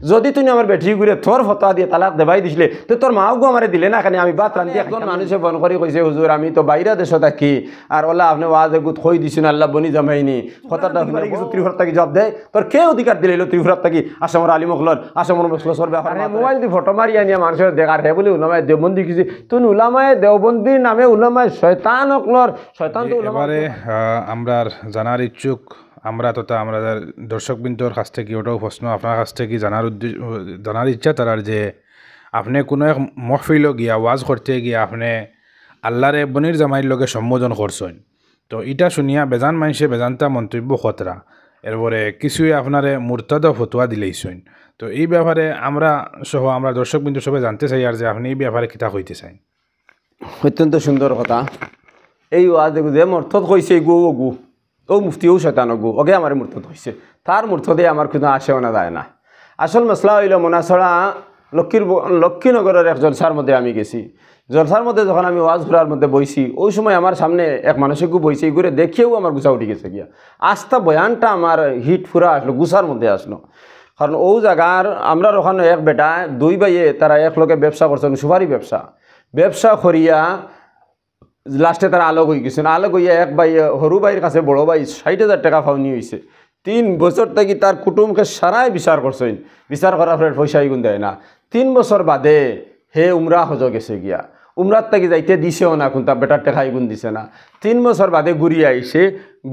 যদি তুমি আমার বেটি ঘুরে তোর ফটো দিয়ে তালাক দেবাই দিছিলে তো তোর মাও গো আমারে দিলে না খানি আমি বাত রান্ধি একজন মানুষে ফোন করে কইছে হুজুর আমি তো বাইরে দেশে থাকি আর ওলা আপনি ওয়াজে গুত কই দিছেন আল্লাহ বনি জামাইনি কথাটা শুনে কিছু ত্রিপুরা থাকি জব দেয় তোর কে অধিকার দিলে ত্রিপুরা থাকি আসামর আলিমখলর আসামর মসলসর ব্যাপার মোবাইল দি ফটো মারি আনিয়া মানুষের দেখার হে বলে উলামায়ে দেওবন্দি কিছু তুই উলামায়ে দেওবন্দির নামে উলামায়ে শয়তান অকলর শয়তান তো এবারে আমরা জানার ইচ্ছুক আমরা তথা আমরা দর্শকবৃন্দর কাছ থেকে ওটাও প্রশ্ন আপনার কাছ থেকে জানার ইচ্ছা তার যে আপনি কোনো এক মহফিল গিয়া ওয়াজ করতে গিয়া আপনি আল্লাহরে বনির জামাইর লগে সম্বোধন করছেন তো এটা শুনিয়া বেজান মানুষে বেজানতা মন্তব্য খতরা এরপরে কিছুই আপনারে মুরতাদ ফতুয়া দিলেইছেন তো এই ব্যাপারে আমরা সহ আমরা দর্শকবৃন্দ সবাই জানতে চাই আর যে আপনি এই ব্যাপারে কিতা হইতে চাই। অত্যন্ত সুন্দর কথা এই ওয়াজ যে মর্থত কইছে গু ও গু ও মুফতিও শয়তান গু ওকে আমার মূর্তত হয়েছে তার মূর্ততে আমার কোনো আসেও না যায় না। আসল মশলা হইল মোনাছড়া লক্ষ্মীনগরের এক জলসার মধ্যে আমি গেছি। জলসার মধ্যে যখন আমি ওয়াজ ঘুরার মধ্যে বইছি ওই সময় আমার সামনে এক মানুষে গু বইছে এই ঘুরে দেখেও আমার গুছা উঠে গেছে গিয়া আস্তা বয়ানটা আমার হিট ফুরা আসলো গুছার মধ্যে আসলো। কারণ ও জায়গার আমরা ওখানে এক বেটা দুই ভাইয়ে তারা এক লোকে ব্যবসা করছেন সুপারি ব্যবসা করিয়া লাস্টে তারা আলোক হয়ে গেছেন আলোক হইয়া এক ভাই সরু ভাইয়ের কাছে বড় ভাই 60,000 টাকা ফাউনি হয়েছে 3 বছর থেকে তার কুটুমকে সারাই বিচার করছেন বিচার করার পরে পয়সা এগুন দেয় না 3 বছর বাদে হে উমরা হজ গেছে গিয়া উমরার থেকে যাইতে দিছেও না কোনটা বেটার টাকা এগুন দিছে না 3 বছর বাদে ঘুরিয়ে আইসে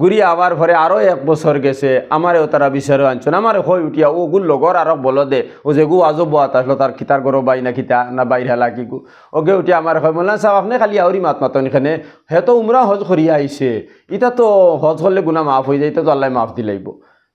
ঘুরিয়ে আবার পরে আরও 1 বছর গেছে আমারেও তারা বিচারও আনছেন আমারে হয়ে উঠিয়া ও গুল লগর আরো বলো দে ও যে গু আজও বাত আসলো তার খিতার গরো বাই না খিতা না বাইর হেলা কি গু ওকে উঠিয়া আমার হয় বললাম সাহেব আপনি খালি আউরি মাত মাতন এখানে হে তো উমরা হজ করিয়া আইসে এটা তো হজ করলে গুণা মাফ হয়ে যায় তো আল্লাহ মাফ দিলাইব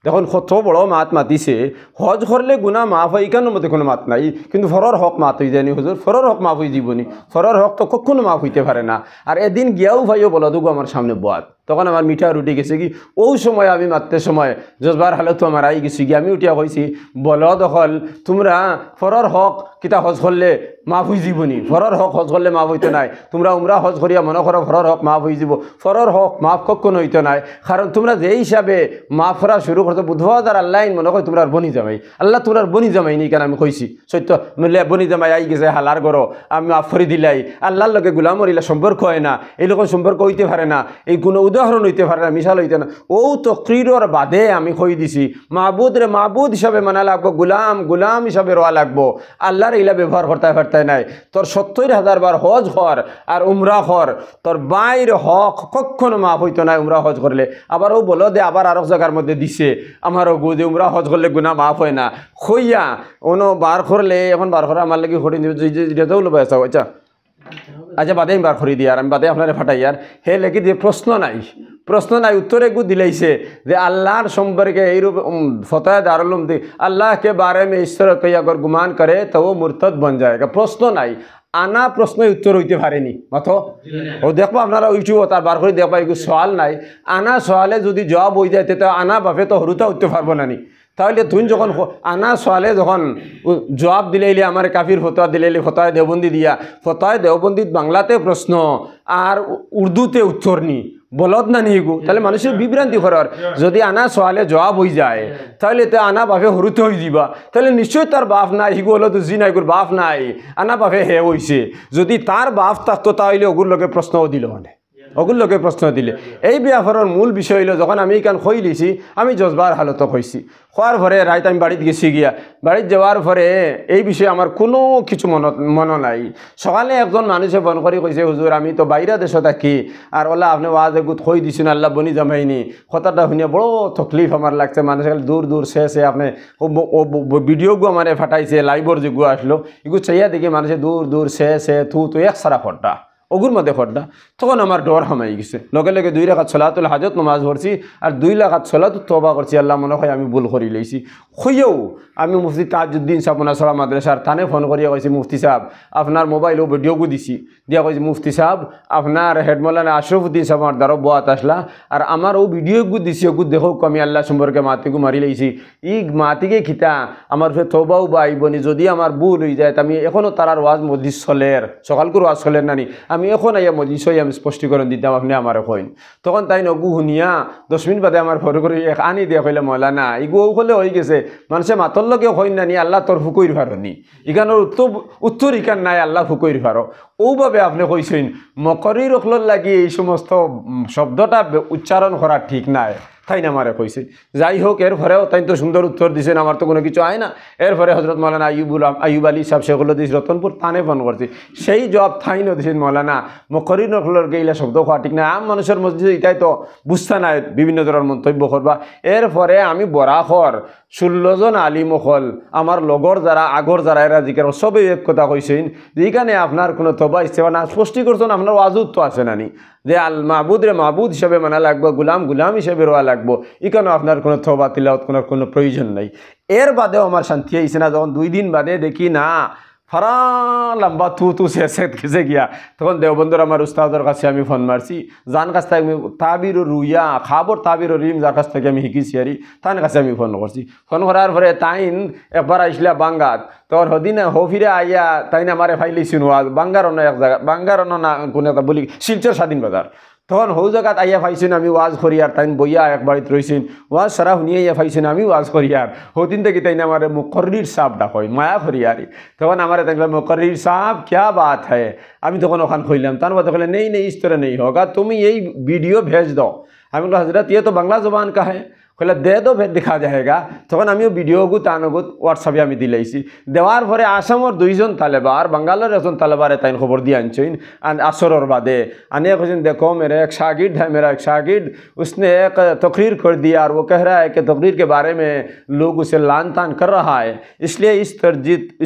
দেখুন কত বড় মাত মাতিছে হজ করলে গুণা মাফ হয় কেন মতে কোনো মাত নাই কিন্তু ফরর হক মাত হয়ে যায়নি হুজুর ফরর হক মাফ হয়ে যাবনি ফরর হক তো কখনো মাফ হইতে পারে না। আর এদিন গিয়াও ভাইও বলো দুগো আমার সামনে বাদ তখন আমার মিঠা রুটি গেছে কি ওই সময় আমি মারতে সময় জজবার হালত আমার আই গেছি কি আমি উঠিয়া কইছি বলো দখল তোমরা ফরর হক কিতা হজ করলে মাফ হয়ে যাবনি ফরর হক হজ করলে মাফ হইতে নাই তোমরা উমরা হজ করিয়া মনে করো ফরর হক মাফ হয়ে যাব ফরর হক মাফ কখনো হইতে নাই কারণ তোমরা যে হিসাবে মাফ করা শুরু করতো বুধবার আল্লাহ মনে করি তোমরা বনি জামাই আল্লাহ তোমরা বনি জামাই নি কেন আমি কইছি সত্য মিলে বনি জামাই আই গেছে হালার গরো আমি মাফ করে দিলাই আল্লাহর লোকে গুলাম হইলা সম্পর্ক হয় না এই লোক সম্পর্ক হইতে পারে না এই কোনো উদাহরণ হইতে পারে না মিশাল হইতে না ও তকরিরর বাদে আমি কই দিছি মাহবুদ রে মাহবুদ হিসাবে মানা লাগবো গুলাম হিসাবে রোয়া লাগবো আল্লাহর ইলা ব্যবহার করতে পারতে নাই তোর 70,000 বার হজ কর আর উমরা কর তোর বাইর হক কখনো মাফ হইতো না উমরা হজ করলে আবার ও বলো দে আবার আরেক জায়গার মধ্যে দিছে আমারও গু যে উমরা হজ করলে গুনাহ মাফ হয় না খইয়া অনো বার করলে এখন বার করে আমার লাগি হরি যেতেও লোক আচ্ছা আচ্ছা বাদে আমি বার করি দিই আর আমি বাদে আপনারা ফাটাই আর হে লেগে দিয়ে প্রশ্ন নাই উত্তরে গু দিলাইছে যে আল্লাহর সম্পর্কে এইরূপ ফতোয়া দারুল উলুম अल्लाह के बारे में इस तरह कोई अगर गुमान करे तो वो मुर्तद बन जाएगा প্রশ্ন নাই আনা প্রশ্ন উত্তর হইতে পারেনি মতো ও দেখবো আপনারা ইউটিউব তার বার করে দেখবা এগুলো সওয়াল নাই আনা সওয়ালে যদি জবাব হয়ে যায় তো আনা বাপে তো হরুতা উঠতে পারবো না নি তাহলে তুই যখন আনা সওয়ালে যখন জবাব দিলেইলে আমার কাফির ফতোয়া দিলেইলে ফতোয়া দেওবন্দি দিয়া ফতোয়া দেওবন্দিত বাংলাতে প্রশ্ন আর উর্দুতে উত্তর নি বলদ না নিগু তাহলে মানুষের বিভ্রান্তি করার যদি আনা সওয়ালে জবাব হয়ে যায় তাহলে তো আনা বাপে হরুতে হয়ে দিবা তাহলে নিশ্চয়ই তার বাপ নাই হিগু হলো তো জি নাই বাপ নাই আনা বাপে হে হইছে যদি তার বাপ থাকতো তাহলে ওগুর লোকে প্রশ্নও দিল মানে ওগুর লোকে প্রশ্ন দিলে এই ব্যাপারের মূল বিষয় হইল যখন আমি এখান খই লিছি আমি জজবার হালত হয়েছি খোয়ার পরে রাইত আমি বাড়িতে গেছি গিয়া বাড়িতে যাওয়ার পরে এই বিষয়ে আমার কোনো কিছু মন নাই সকালে একজন মানুষে ফোন করে কইছে হুজুর আমি তো বাইরে দেশে থাকি আর ওলা আপনি ওয়াজ এগুত খই দিছেন আল্লাহ বনি জামাইনি কথাটা শুনে বড় তকলিফ আমার লাগছে মানুষ দূর শেষে আপনি ভিডিওগু আমার ফাটাইছে লাইভর যেগু আসলো এগুলো চাইয়া দেখি মানুষে দূর শেষে থু এক সারা ফট্টা ওগুর মধ্যে ফট্টা তখন আমার ডর হামাই গেছে লগে 2 রাকাত সলাতুল হাজত নামাজ পড়ছি আর 2 রাকাত সলাত তওবা করছি আল্লাহ মনে হয় আমি ভুল করি লইছি হইও আমি মুফতি তাজউদ্দিন সাহেব নাসরা মাদ্রাসার থানে ফোন করিয়া কইছি মুফতি সাহেব আপনার মোবাইল ও ভিডিওগু দিছি দিয়া কইছি মুফতি সাহেব আপনার হেড মৌলানা আশরাফউদ্দিন সাহেব আমার দ্বারা বাত আসলা আর আমার ও ভিডিওগু দিছি ওগু দেখো আমি আল্লাহ সম্পর্কে মাতিগু মারি লইছি ই মাতিকে খিতা আমার ফে তওবাও বাইবনি যদি আমার ভুল হই যায় আমি এখনো তারার ওয়াজ মজলিস চলের সকাল করে ওয়াজ চলের নানি আমি এখন আইয়া মজলিস হই আমি স্পষ্টীকরণ দিতাম আপনি আমার কইন তখন তাই নগু শুনিয়া 10 মিনিট বাদে আমার ফটো করে এক আনি দিয়ে কইলে মৌলানা ইগু হলে হয়ে গেছে মানুষে মাতর লগে কইন না নি আল্লাহ তোর ফুকইর ফারনি ইখানোর উত্তর ইখান নাই আল্লাহ ফুকইর ফারো ওভাবে আপনি কইছেন মকরির রখলর লাগি এই সমস্ত শব্দটা উচ্চারণ করা ঠিক নাই তাই না আমারে কইছে যাই হোক এরপরেও তাই তো সুন্দর উত্তর দিছেন আমার তো কোনো কিছু আয় না এরপরে হজরত মৌলানা আইয়ুব আলী সাহেব সেগুলো দিস রতনপুর থানে ফোন করছি সেই জবাব থাই ন দিছেন মৌলানা মকরির নকলর গেইলা শব্দ খাওয়া ঠিক না আম মানুষের মধ্যে এটাই তো বুঝতে নাই বিভিন্ন ধরনের মন্তব্য করবা এরপরে আমি বরাখর 16 জন আলিম হল আমার লগর যারা আগর যারা এরা জিকার সবই এক কথা কইছেন যেখানে আপনার কোনো তবা ইস্তেফা না স্পষ্টি করছেন আপনার ওয়াজুদ তো আছে নানি যে আল মাহবুদ রে মাহবুদ হিসাবে মানা লাগবো গুলাম হিসাবে রোয়া লাগবো এখানে আপনার কোনো তবা তিলাওয়াত করার কোনো প্রয়োজন নাই এর বাদেও আমার শান্তি আইছে না যখন 2 দিন বাদে দেখি না ফারা লম্বা তু শেষে গেছে গিয়া তখন দেওবন্দর আমার উস্তাদের কাছে আমি ফোন মারছি যার কাছ থেকে আমি তাবির রুইয়া খাবর তাবির রিম যার কাছ থেকে আমি শিকিছি আর তার কাছে আমি ফোন করছি ফোন করার পরে তাইন একবার আইসলা বাঙ্গাত তখন হদিনা হফিরে আইয়া তাইন আমারে ফাইলিছি নোয়াজ বাঙ্গারন এক জায়গা বাঙ্গারন না কোনো একটা বলি শিলচর স্বাধীন বাজার তখন হৌ জায়গাত আইয়া পাইছেন আমি ওয়াজ করিয়ার তাইন বইয়া এক বাড়িতে রয়েছেন ওয়াজ সারা শুনিয়ে আইয়া পাইছেন আমি ওয়াজ করিয়ার হদিন থেকে তাইন আমার মুকর্রির সাহেব ডাকই মায়া করিয়ারি তখন আমার দেখলাম মুকর্রির সাহেব ক্যা বাত হ্যাঁ আমি তখন ওখান কইলাম তার বাদে বলে নেই इस तरह नहीं होगा तुम यही वीडियो भेज दो আমি বললাম হজরত ये तो बांग्ला जुबान का है কইলা দে দো ফের দেখা যায়গা তখন আমিও ভিডিওগু তানগুত হোয়াটসঅ্যাপে আমি দিলাইছি দেওয়ার পরে আসামর 2 জন তালেবা আর বাঙ্গালোর একজন তালেবারে তাইন খবর দিয়ে আনছেন আসরর বাদে আনিয়ে कहते देखो मेरा एक शागिर्द है मेरा एक शागिर्द उसने एक तकरीर कर दिया और वो कह रहा है कि तकरीर के बारे में लोग उसे लान तान कर रहा है इसलिए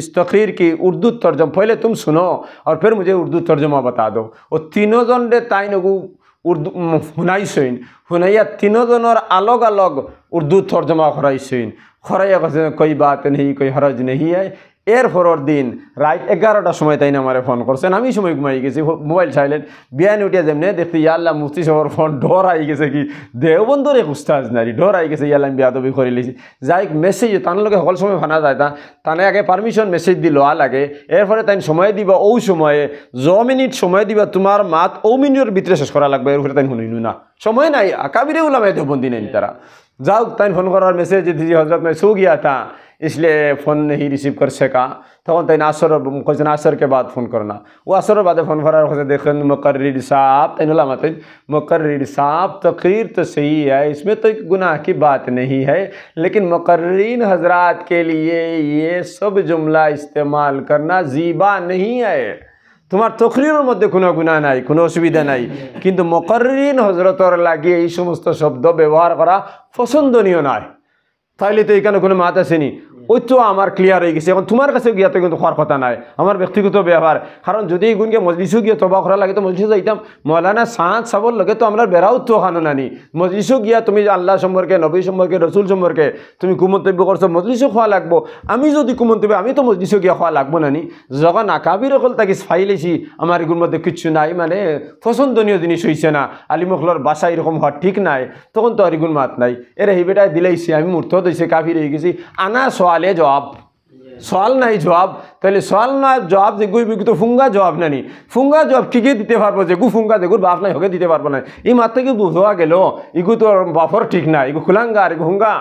इस तकरीर की उर्दू तर्जमा पहले तुम सुनो और फिर मुझे उर्दू तर्जमा बता दो वो तीनों जन ने ताइनगु उर्दू শুনাইছেন শুনাইয়া 3 জনের अलग अलग उर्दू तर्जमा कराइছেন খরাইয়া কাছে कोई बात नहीं कोई हरज नहीं है এর পরের দিন রাত 11টার সময় তাই না আমারে ফোন করছেন আমি সময় ঘুমাই গেছি মোবাইল চাইলেন বিয়ান উঠিয়া যেমনি দেখতে ইয়াল্লা মুফতি সাহেবের ফোন ডর আই গেছে কি দেওবন্দর এক উস্তাদ নারী ডর আই গেছে ইয়াল্লা আমি বিয়াদবি করে লিছি যাই মেসেজ তার লগে সকল সময় ফানা যায় তা তানে আগে পারমিশন মেসেজ দি লওয়া লাগে এরপরে তাই সময় দিবা ও সময়ে 1 মিনিট সময় দিবা তোমার মাত ও মিনিটের ভিতরে শেষ করা লাগবে এরপরে তাই শুনিনু না সময় নাই আকাবিরে উলামায়ে দেওবন্দি নেই তারা যাও তাই ফোন করার মেসেজ দিয়েছি হজরত मैं सो गया था इसलिए फ़ोन नहीं रिसीव कर सका तक तैन आसर क्वेश्चन आसर के बाद फ़ोन करना वो आसर बाद फ़ोन करार देखें मुकर्रिर साहब तैन मुकर्रिर साहब तकरीर तो सही है इसमें तो एक गुनाह की बात नहीं है लेकिन मुकर्रिरीन हजरात के लिए ये सब जुमला इस्तेमाल करना ज़ीबा नहीं है তোমার তকরিরের মধ্যে কোনো গুনাহ নাই কোনো অসুবিধা নাই কিন্তু মুকর্রিরিন হযরতর লাগে এই সমস্ত শব্দ ব্যবহার করা পছন্দনীয় নয় তাইলে তো এখানে কোনো মাত আসেনি ওই তো আমার ক্লিয়ার হয়ে গেছে এখন তোমার কাছে গিয়া তো কিন্তু হওয়ার কথা নাই আমার ব্যক্তিগত ব্যবহার কারণ যদি এগুনকে মজলিসও গিয়ে তবা করা লাগে তো মজলিসে যাইতাম মৌলানা সাঁত সাবর লগে তো আমরা বেড়াও তো খানো নানি মজলিসও গিয়া তুমি আল্লাহ সম্পর্কে নবী সম্পর্কে রসুল সম্পর্কে তুমি কুমন্তব্য করছো মজলিসও খোয়া লাগবো আমি যদি কুমন্তব্য আমি তো মজলিসও গিয়া খোয়া লাগবো নানি যখন আকাবির অকল তাকে ফাইলেছি আমার এগুলোর মধ্যে কিচ্ছু নাই মানে পছন্দনীয় জিনিস হয়েছে না আলিমখলার বাসা এরকম হওয়া ঠিক নাই তখন তো আর এগুলো মাত নাই এরা হিবেটায় দিলাইছি আমি মূর্ত দিয়েছি কাফির হয়ে গেছি আনা সওয়ালে জবাব সওয়াল নাই জবাব তাহলে সওয়াল না জবাব যে গুই তো ফুঙ্গা জবাব নানি ফুঙ্গা জবাব ঠিকই দিতে পারবো যে গু ফুঙ্গা যেগুর বাপ নাই হোকে দিতে পারবো না এই মাত্র কি বুঝা গেল ইগু তো বাফর ঠিক না ইগু খুলাঙ্গার ইগু হুঙ্গা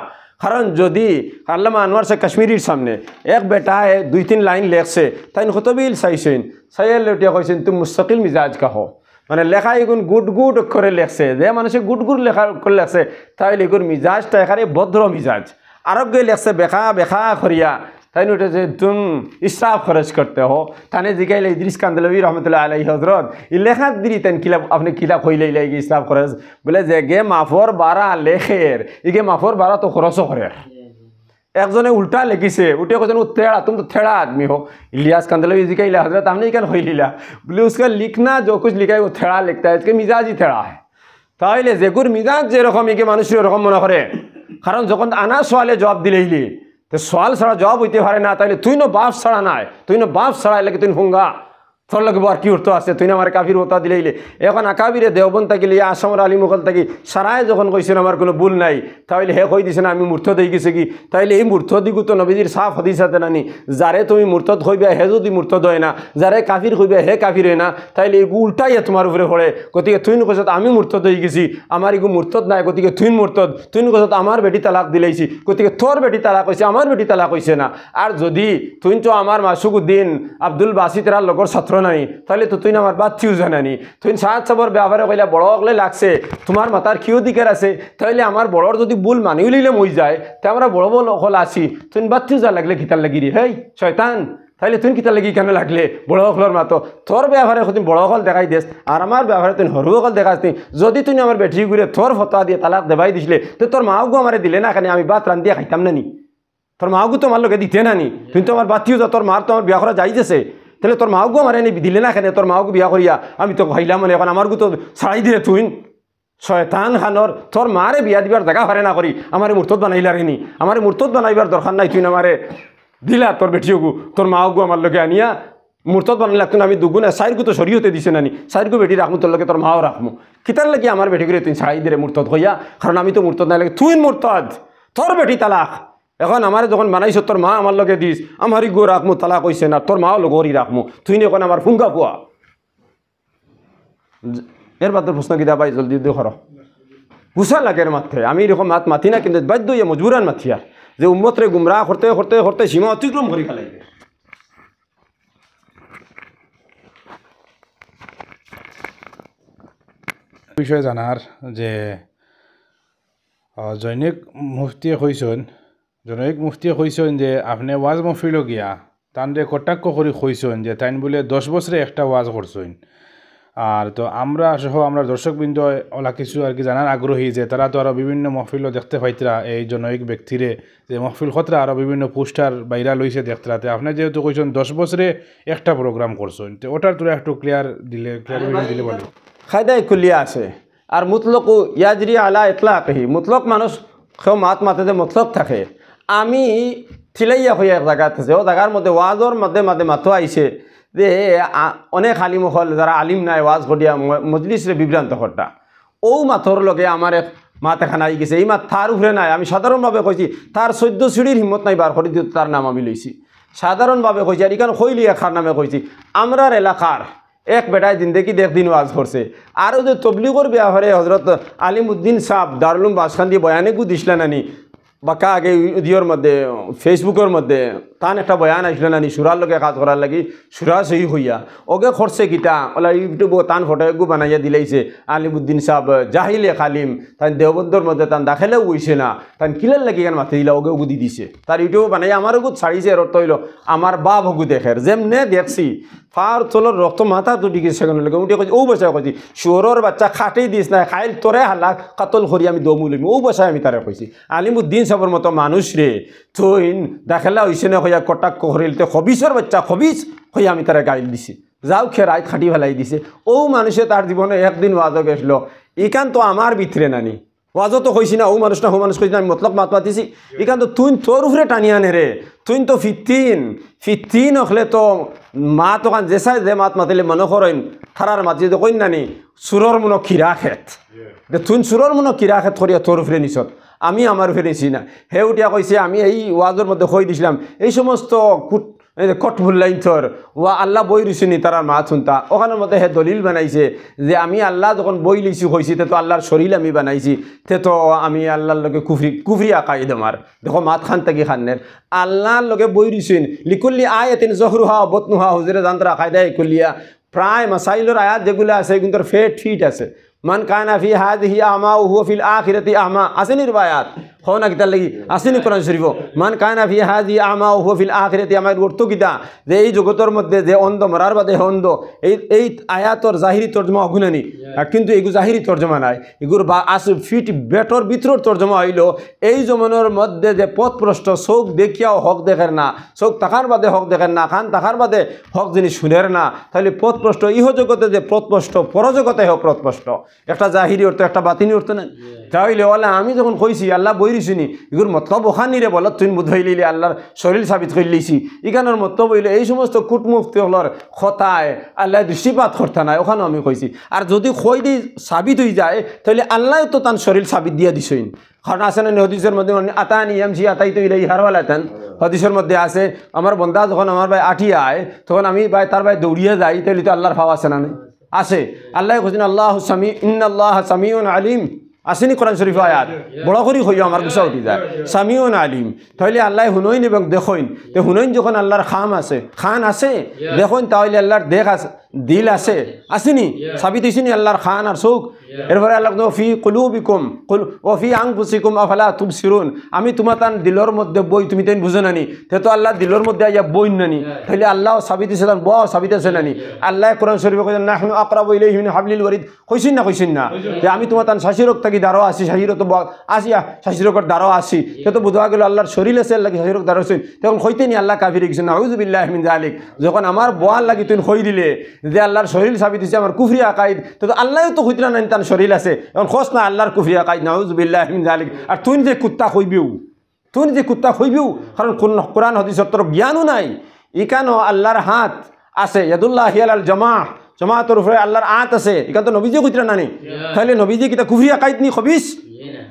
কারণ যদি আল্লামা আনোয়ার শেখ কাশ্মীরির সামনে এক বেটা 2-3 লাইন লেখছে তাই কতবিল চাইছেন চাইয়া লেটিয়া কইছেন তুমি মুস্তাকিল মিজাজ কা হো মানে লেখা এগুন গুড করে লেখছে যে মানুষে গুড লেখা করে লেখছে তাইলে এগুর মিজাজটা এখানে ভদ্র মিজাজ আরব গিয়ে লেখছে বেখা করিয়া তাই উঠেছে তুম ইসরাফ খরচ করতে হো তানে জিগাইলে ইদ্রিস কান্দলভি রহমতুল্লাহ আলাইহি হযরত ই লেখা দিলি তেন কিলা আপনি কিলা কইলাই লাগি ইসরাফ খরচ বলে যে গে মাফর 12 লেখের ইগে মাফর 12 তো খরচ করে একজনে উল্টা লিখিছে উঠে কইছেন তেড়া তুমি তো থেড়া आदमी हो इलियास कांदलवी जी कहला हजरत हमने क्या खोई लीला बोले उसका लिखना जो कुछ लिखा है वो थेड़ा लिखता है इसके मिजाज ही थेड़ा है তাইলে যেগুর মিজাজ যেরকম একে মানুষের এরকম মনে করে কারণ যখন আনা সওয়ালে জবাব দিলেইলি তো সওয়াল ছাড়া জবাব হইতে পারে না তাইলে তুই না বাপ ছাড়া নাই তুই না বাপ ছাড়া লাগে তুই হুঙ্গা তোর লগে আর কি অর্থ আছে, তুই আমার কাফির হতা দিলেইলে। এখন আকাবিরে দেওবন থাকিলে আসামর আলী মুঘল থাকি সারায় যখন কইছেন আমার কোনো ভুল নাই, তাহলে হে কই দিছে না আমি মূর্ত দিয়ে গেছে কি, তাইলে এই মূর্ত দিগু তো নবীজির সাফ হদিস আছে নানি, যারে তুমি মূর্তত হইবা হে যদি মূর্তত হয় না, যারে কাফির হইবা হে কাফির হয় না, তাইলে এগু উল্টাইয়া তোমার উপরে পড়ে। গতিকে তুই কৈছত আমি মূর্তত হয়ে গেছি, আমার এগু মূর্তত নাই, গতিকে তুই মূর্তত, তুই কৈছত আমার বেটি তালাক দিলেইছি, গতিকে তোর বেটি তালাক হয়েছে, আমার বেটি তালাক হয়েছে না। আর যদি তুই তো আমার মাসুকুদ্দিন আব্দুল বাসিতরার লগর ছাত্র নাই, তাহলে তো তুই আমার বাচ্চিও জানানি, তুই সাত সাবর ব্যবহারে কইলা বড় হকলে লাগছে, তোমার মাথার কিও দিকের আছে, তাহলে আমার বড়র যদি ভুল মানিয়ে লইলে মই যায়, তা আমরা বড় বড় হল আছি, তুই বাচ্চিও যা লাগলে খিতার লাগি রে হেই শয়তান, তাহলে তুই কিতা লাগি কেন লাগলে বড় হকলের মাতো, তোর ব্যবহারে তুই বড় হকল দেখাই দিস, আর আমার ব্যবহারে তুই সরু হকল দেখাস নি। যদি তুই আমার বেটি ঘুরে তোর ফতা দিয়ে তালাক দেবাই দিছিলে, তো তোর মাও গো আমারে দিলে না, কেন আমি বাত রান্ধিয়া খাইতাম না নি, তোর মাও গো তো আমার লোকে দিতে না নি, তুই তো আমার বাতিও যা, তোর মার তো আমার বিয়া করা যাইতেছে, তাহলে তোর মাও গো আমার এনে দিলে না, কেন তোর মাও গো বিয়া করিয়া আমি তো খাইলাম মানে, এখন আমার গো তো ছাড়াই দিলে তুই শয়তান খানর, তোর মারে বিয়া দিবার জায়গা হারে না করি আমার মূর্তত বানাইলা রেনি, আমার মূর্তত বানাইবার দরকার নাই, তুই আমারে দিলা তোর বেটিও গু তোর মাও গু আমার লোকে আনিয়া মূর্তত বানাই লাগতো না, আমি দুগুণে সাইর গু তো সরিয়ে দিছে নানি, সাইর গু বেটি রাখমু তোর লোকে তোর মাও রাখমু, কিতার লাগি আমার বেটি করে তুই ছাড়াই দিলে মূর্তত হইয়া, কারণ আমি তো মূর্তত নাই লাগে, তুই মূর্তত তোর বেটি তালাক। এখন আমার যখন বানাইছ তোর মা আমার লগে দিস, আমারই গো রাখমু তালাক হইছে না, তোর মাও লগরি রাখমু, তুই এখন আমার ফুঙ্কা পোয়া। এর বাদ প্রশ্ন কিতা পাই জলদি দিয়ে কর গুছা লাগে মাথে, আমি এরকম মাত মাতি না, কিন্তু বাধ্য হইয়া মজবুরান মাথিয়া যে উম্মতরে গুমরা করতে করতে করতে সীমা অতিক্রম করি ফেলাইবে। বিষয়ে জানার যে জৈনিক মুফতিয়ে কইসন, জনৈক মুফতিয়ে কইসন যে আপনি ওয়াজ মহফিলও গিয়া তানরে কটাক্ষ করে কইসন যে তাইন বলে 10 বছরে একটা ওয়াজ করছেন। আর তো আমরা সহ আমরা দর্শকবৃন্দ ওলা কিছু আর কি জানার আগ্রহী যে তারা তো আরও বিভিন্ন মহফিলও দেখতে পাইতরা, এই জনৈক ব্যক্তিরে যে মহফিল খতরা আরও বিভিন্ন পোস্টার বাইরা লইছে দেখতরাতে, আপনি যেহেতু কইসন 10 বছরে একটা প্রোগ্রাম করছেন, তো ওটার তোরা একটু ক্লিয়ার দিলে বলে। খায়দায় কুলিয়া আছে, আর মুতলক ইয়াজরি আলা ইতলাকহি, মুতলক মানুষ কেউ মাত মাতে মতলক থাকে। আমি থিলাইয়া হইয়া এক জায়গাত আছে, ও জায়গার মধ্যে ওয়াজর মধ্যে মাঝে মাথো আইছে যে অনেক আলিম হল যারা আলিম নাই ওয়াজ করিয়া মজলিসরে বিভ্রান্ত করতা, ও মাথর লগে আমার এক মাত এখানে আই গেছে, এই মাত তার উপরে নাই, আমি সাধারণভাবে কইছি তার 14 সিঁড়ির হিম্মত নাই বার করে দিতে, তার নাম আমি লইছি সাধারণভাবে কইছি, আর এখানে কইলি এখার নামে কইছি। আমরার এলাকার এক বেটায় জিন্দেগি দেখ দিন ওয়াজ করছে, আরও যে তবলিগর ব্যাপারে হজরত আলিমউদ্দিন সাহেব দারুলুম বাসখান দিয়ে বয়ানে গু দিছিল নানি, বাকা আগে ইয়র মধ্যে ফেসবুকের মধ্যে তান একটা বয়ান আসলে নানি সুরার লোকে কাজ করার লাগি, সুরা সহি হইয়া ওকে খরচে কিতা ওলা ইউটিউব তান ফটো একগু বানাইয়া দিলাইছে আলিমউদ্দিন সাহেব জাহিলে খালিম, তান দেওবন্দর মধ্যে তান দাখেলেও হইছে না, তান কিলার লাগি কেন মাতি দিলা ওকে উদি দিছে, তার ইউটিউব বানাই আমার ওগুত ছাড়িছে, এর অর্থ হইল আমার বাপ হগু দেখের যেমনে দেখছি ফার চলোর রক্ত মাথা তুটি গেছে, সেখানে লোক উঠে কইছি ও বসায় কইছি শুয়োরের বাচ্চা খাটেই দিস না খাইল তোরে হালা কাতল করি আমি দমু লইম, ও বসায় আমি তারে কইছি আলিমউদ্দিন সাহেবের মতো মানুষ রে থইন দাখেলা হইছে না হইয়া কটাক্ষ করিল, তো খবিসের বাচ্চা খবিস হইয়া আমি তারা গাইল দিছি, যাও খেরাই খাটি ফেলাই দিছে। ও মানুষে তার জীবনে একদিন ওয়াজও গেছিল, ইকান তো আমার ভিতরে নানি ওয়াজও তো কইছি না, ও মানুষ না ও মানুষ কইছি না, আমি মতলব মাত মাতিছি, ইকান তো তুই তোর উপরে টানিয়া নে রে, তুই তো ফিতিন হলে তো মা তোকান যেসাই যে মাত মাতিলে মনে করেন থারার মাতি তো কইন নানি সুরর মনো খিরা খেত, তুই সুরর মনো খিরা খেত করিয়া তোর উপরে নিছত, আমি আমার উপরে নিছি না। হে উঠিয়া কইছে আমি এই ওয়াজের মধ্যে কই দিছিলাম এই সমস্ত কটভুল্লাইথর ওয়া আল্লাহ বই রুচিনি তারার মা শুনতা, ওখানের মধ্যে হে দলিল বানাইছে যে আমি আল্লাহ যখন বই লিছি হয়েছি তে তো আল্লাহর শরীর আমি বানাইছি, তে তো আমি আল্লাহর লগে কুফরি আকাইদ আমার দেখো মাত খান তাকি খানের আল্লাহর লগে বই রুচিন লিকুল্লি আয়াতিন জহরুহা বতনুহা হুজুরে জানতরা কায়দায় কুলিয়া, প্রায় মাসাইলের আয়াত যেগুলো আছে কিন্তু ফিট আছে, মান কানা ফি হাযিহি আমা ওয়া হুয়া ফিল আখিরাতি আমা, আসেনি রিওয়ায়াত হও না কিতার লাগি আসেনি কোরআন শরীফ, মান কানা ফি হাযিহি আমা ওয়া হুয়া ফিল আখিরাতি আমা, অর্থ কিতা যে এই জগতের মধ্যে যে অন্ধ মরার বাদে অন্ধ, এই আয়াতর জাহিরি তর্জমা অগুনানি, কিন্তু এগুলো জাহিরি তর্জমা নাই, এগুলোর ফিট বেটর ভিতরের তর্জমা হইল এই জমানোর মধ্যে যে পথভ্রষ্ট চোখ দেখিয়াও হক দেখেন না, চোখ তাকার বাদে হক দেখেন না, কান তাকার বাদে হক যিনি শুনেন না, তাহলে পথভ্রষ্ট ইহ জগতে যে পথভ্রষ্ট পরজগতে হোক পথভ্রষ্ট, একটা জাহিরি অর্থ একটা বাতিনি অর্থ নেই। তাইলে ওলা আমি যখন কইছি আল্লাহ বইরিছিনি এগুলোর মতলব ওখানিরে বলত তুই বুধ হইলি আল্লাহর শরীর সাবিত করলিছি এখানের মতলব হইলে এই সমস্ত কুটমুফতি হলর খতায় আল্লাহ দৃষ্টিপাত করতে নাই ওখানেও আমি কইছি আর যদি কই দি সাবিত হয়ে যায় তাহলে আল্লাহ তো তার শরীর সাবিত দিয়া দিছইন কারণ আছে না হদিসের মধ্যে আতানি এমসি আতাই তো ইলাই হারওয়ালাতেন হদিসের মধ্যে আছে আমার বন্ধা যখন আমার ভাই আঠিয়া আয় তখন আমি ভাই তার ভাই দৌড়িয়ে যাই তাহলে তো আল্লাহর ভাব আছে না আছে আল্লাহ কইছেন আল্লাহ সামি ইন্নাল্লাহ সামিউন আলিম আসেনি কোরআন শরীফ আয়াত বড় করি হইও আমার গুছা উঠি যায় সামিউন আলিম তাহলে আল্লাহ শুনইন এবং দেখইন তো শুনইন যখন আল্লাহর খান আছে দেখইন তাহলে আল্লাহর দেখ আছে দিল আছে আসেনি সাবিত হইছেনি আল্লাহর খান আর চোখ এরপরে আল্লাহ ফি কুলুবিকুম ও ফি আনফুসিকুম আফালা তুবসিরুন আমি তোমার তান দিলর মধ্যে বই তুমি তাই বুঝো নানি তে তো আল্লাহ দিলর মধ্যে আইয়া বই নানি তাহলে আল্লাহ সাবিত হইছে তান বড় সাবিত আছে নানি আল্লাহ কোরআন শরীফে কইছেন নাহনু আকরাবু ইলাইহি মিন হাবলিল ওয়ারিদ কইছেন না যে আমি তোমার তান শাশিরক থাকি দাঁড়ো আসি শাশিরক তো আসিয়া শাশিরকর দাঁড়ো আসি তে তো বুঝা গেল আল্লাহর শরীর আছে আল্লাহ শাশিরক দাঁড়ো আছেন তখন কইতেনি আল্লাহ কাফির গেছেন নাউযু বিল্লাহি মিন যালিক যখন আমার বয়ান লাগি তুই কই দিলে যে আল্লাহর শরীর সাবিত হইছে আমার কুফরি আকাইদ তো আল্লাহও তো কইতরা নাই তান শরীর আছে এখন খোঁজ না আল্লাহর কুফরি আকাইদ নাউযু বিল্লাহি মিন যালিক আর তুই যে কুত্তা কইবিও কারণ কোরআন হাদিসের তোর জ্ঞানও নাই ইকানো আল্লাহর হাত আছে ইয়াদুল্লাহি আলাল জামাতের উপরে আল্লাহর হাত আছে ইকান তো নবীজি কইতরা নানি তাহলে নবীজি কিতা কুফরি আকাইদ নি খবিস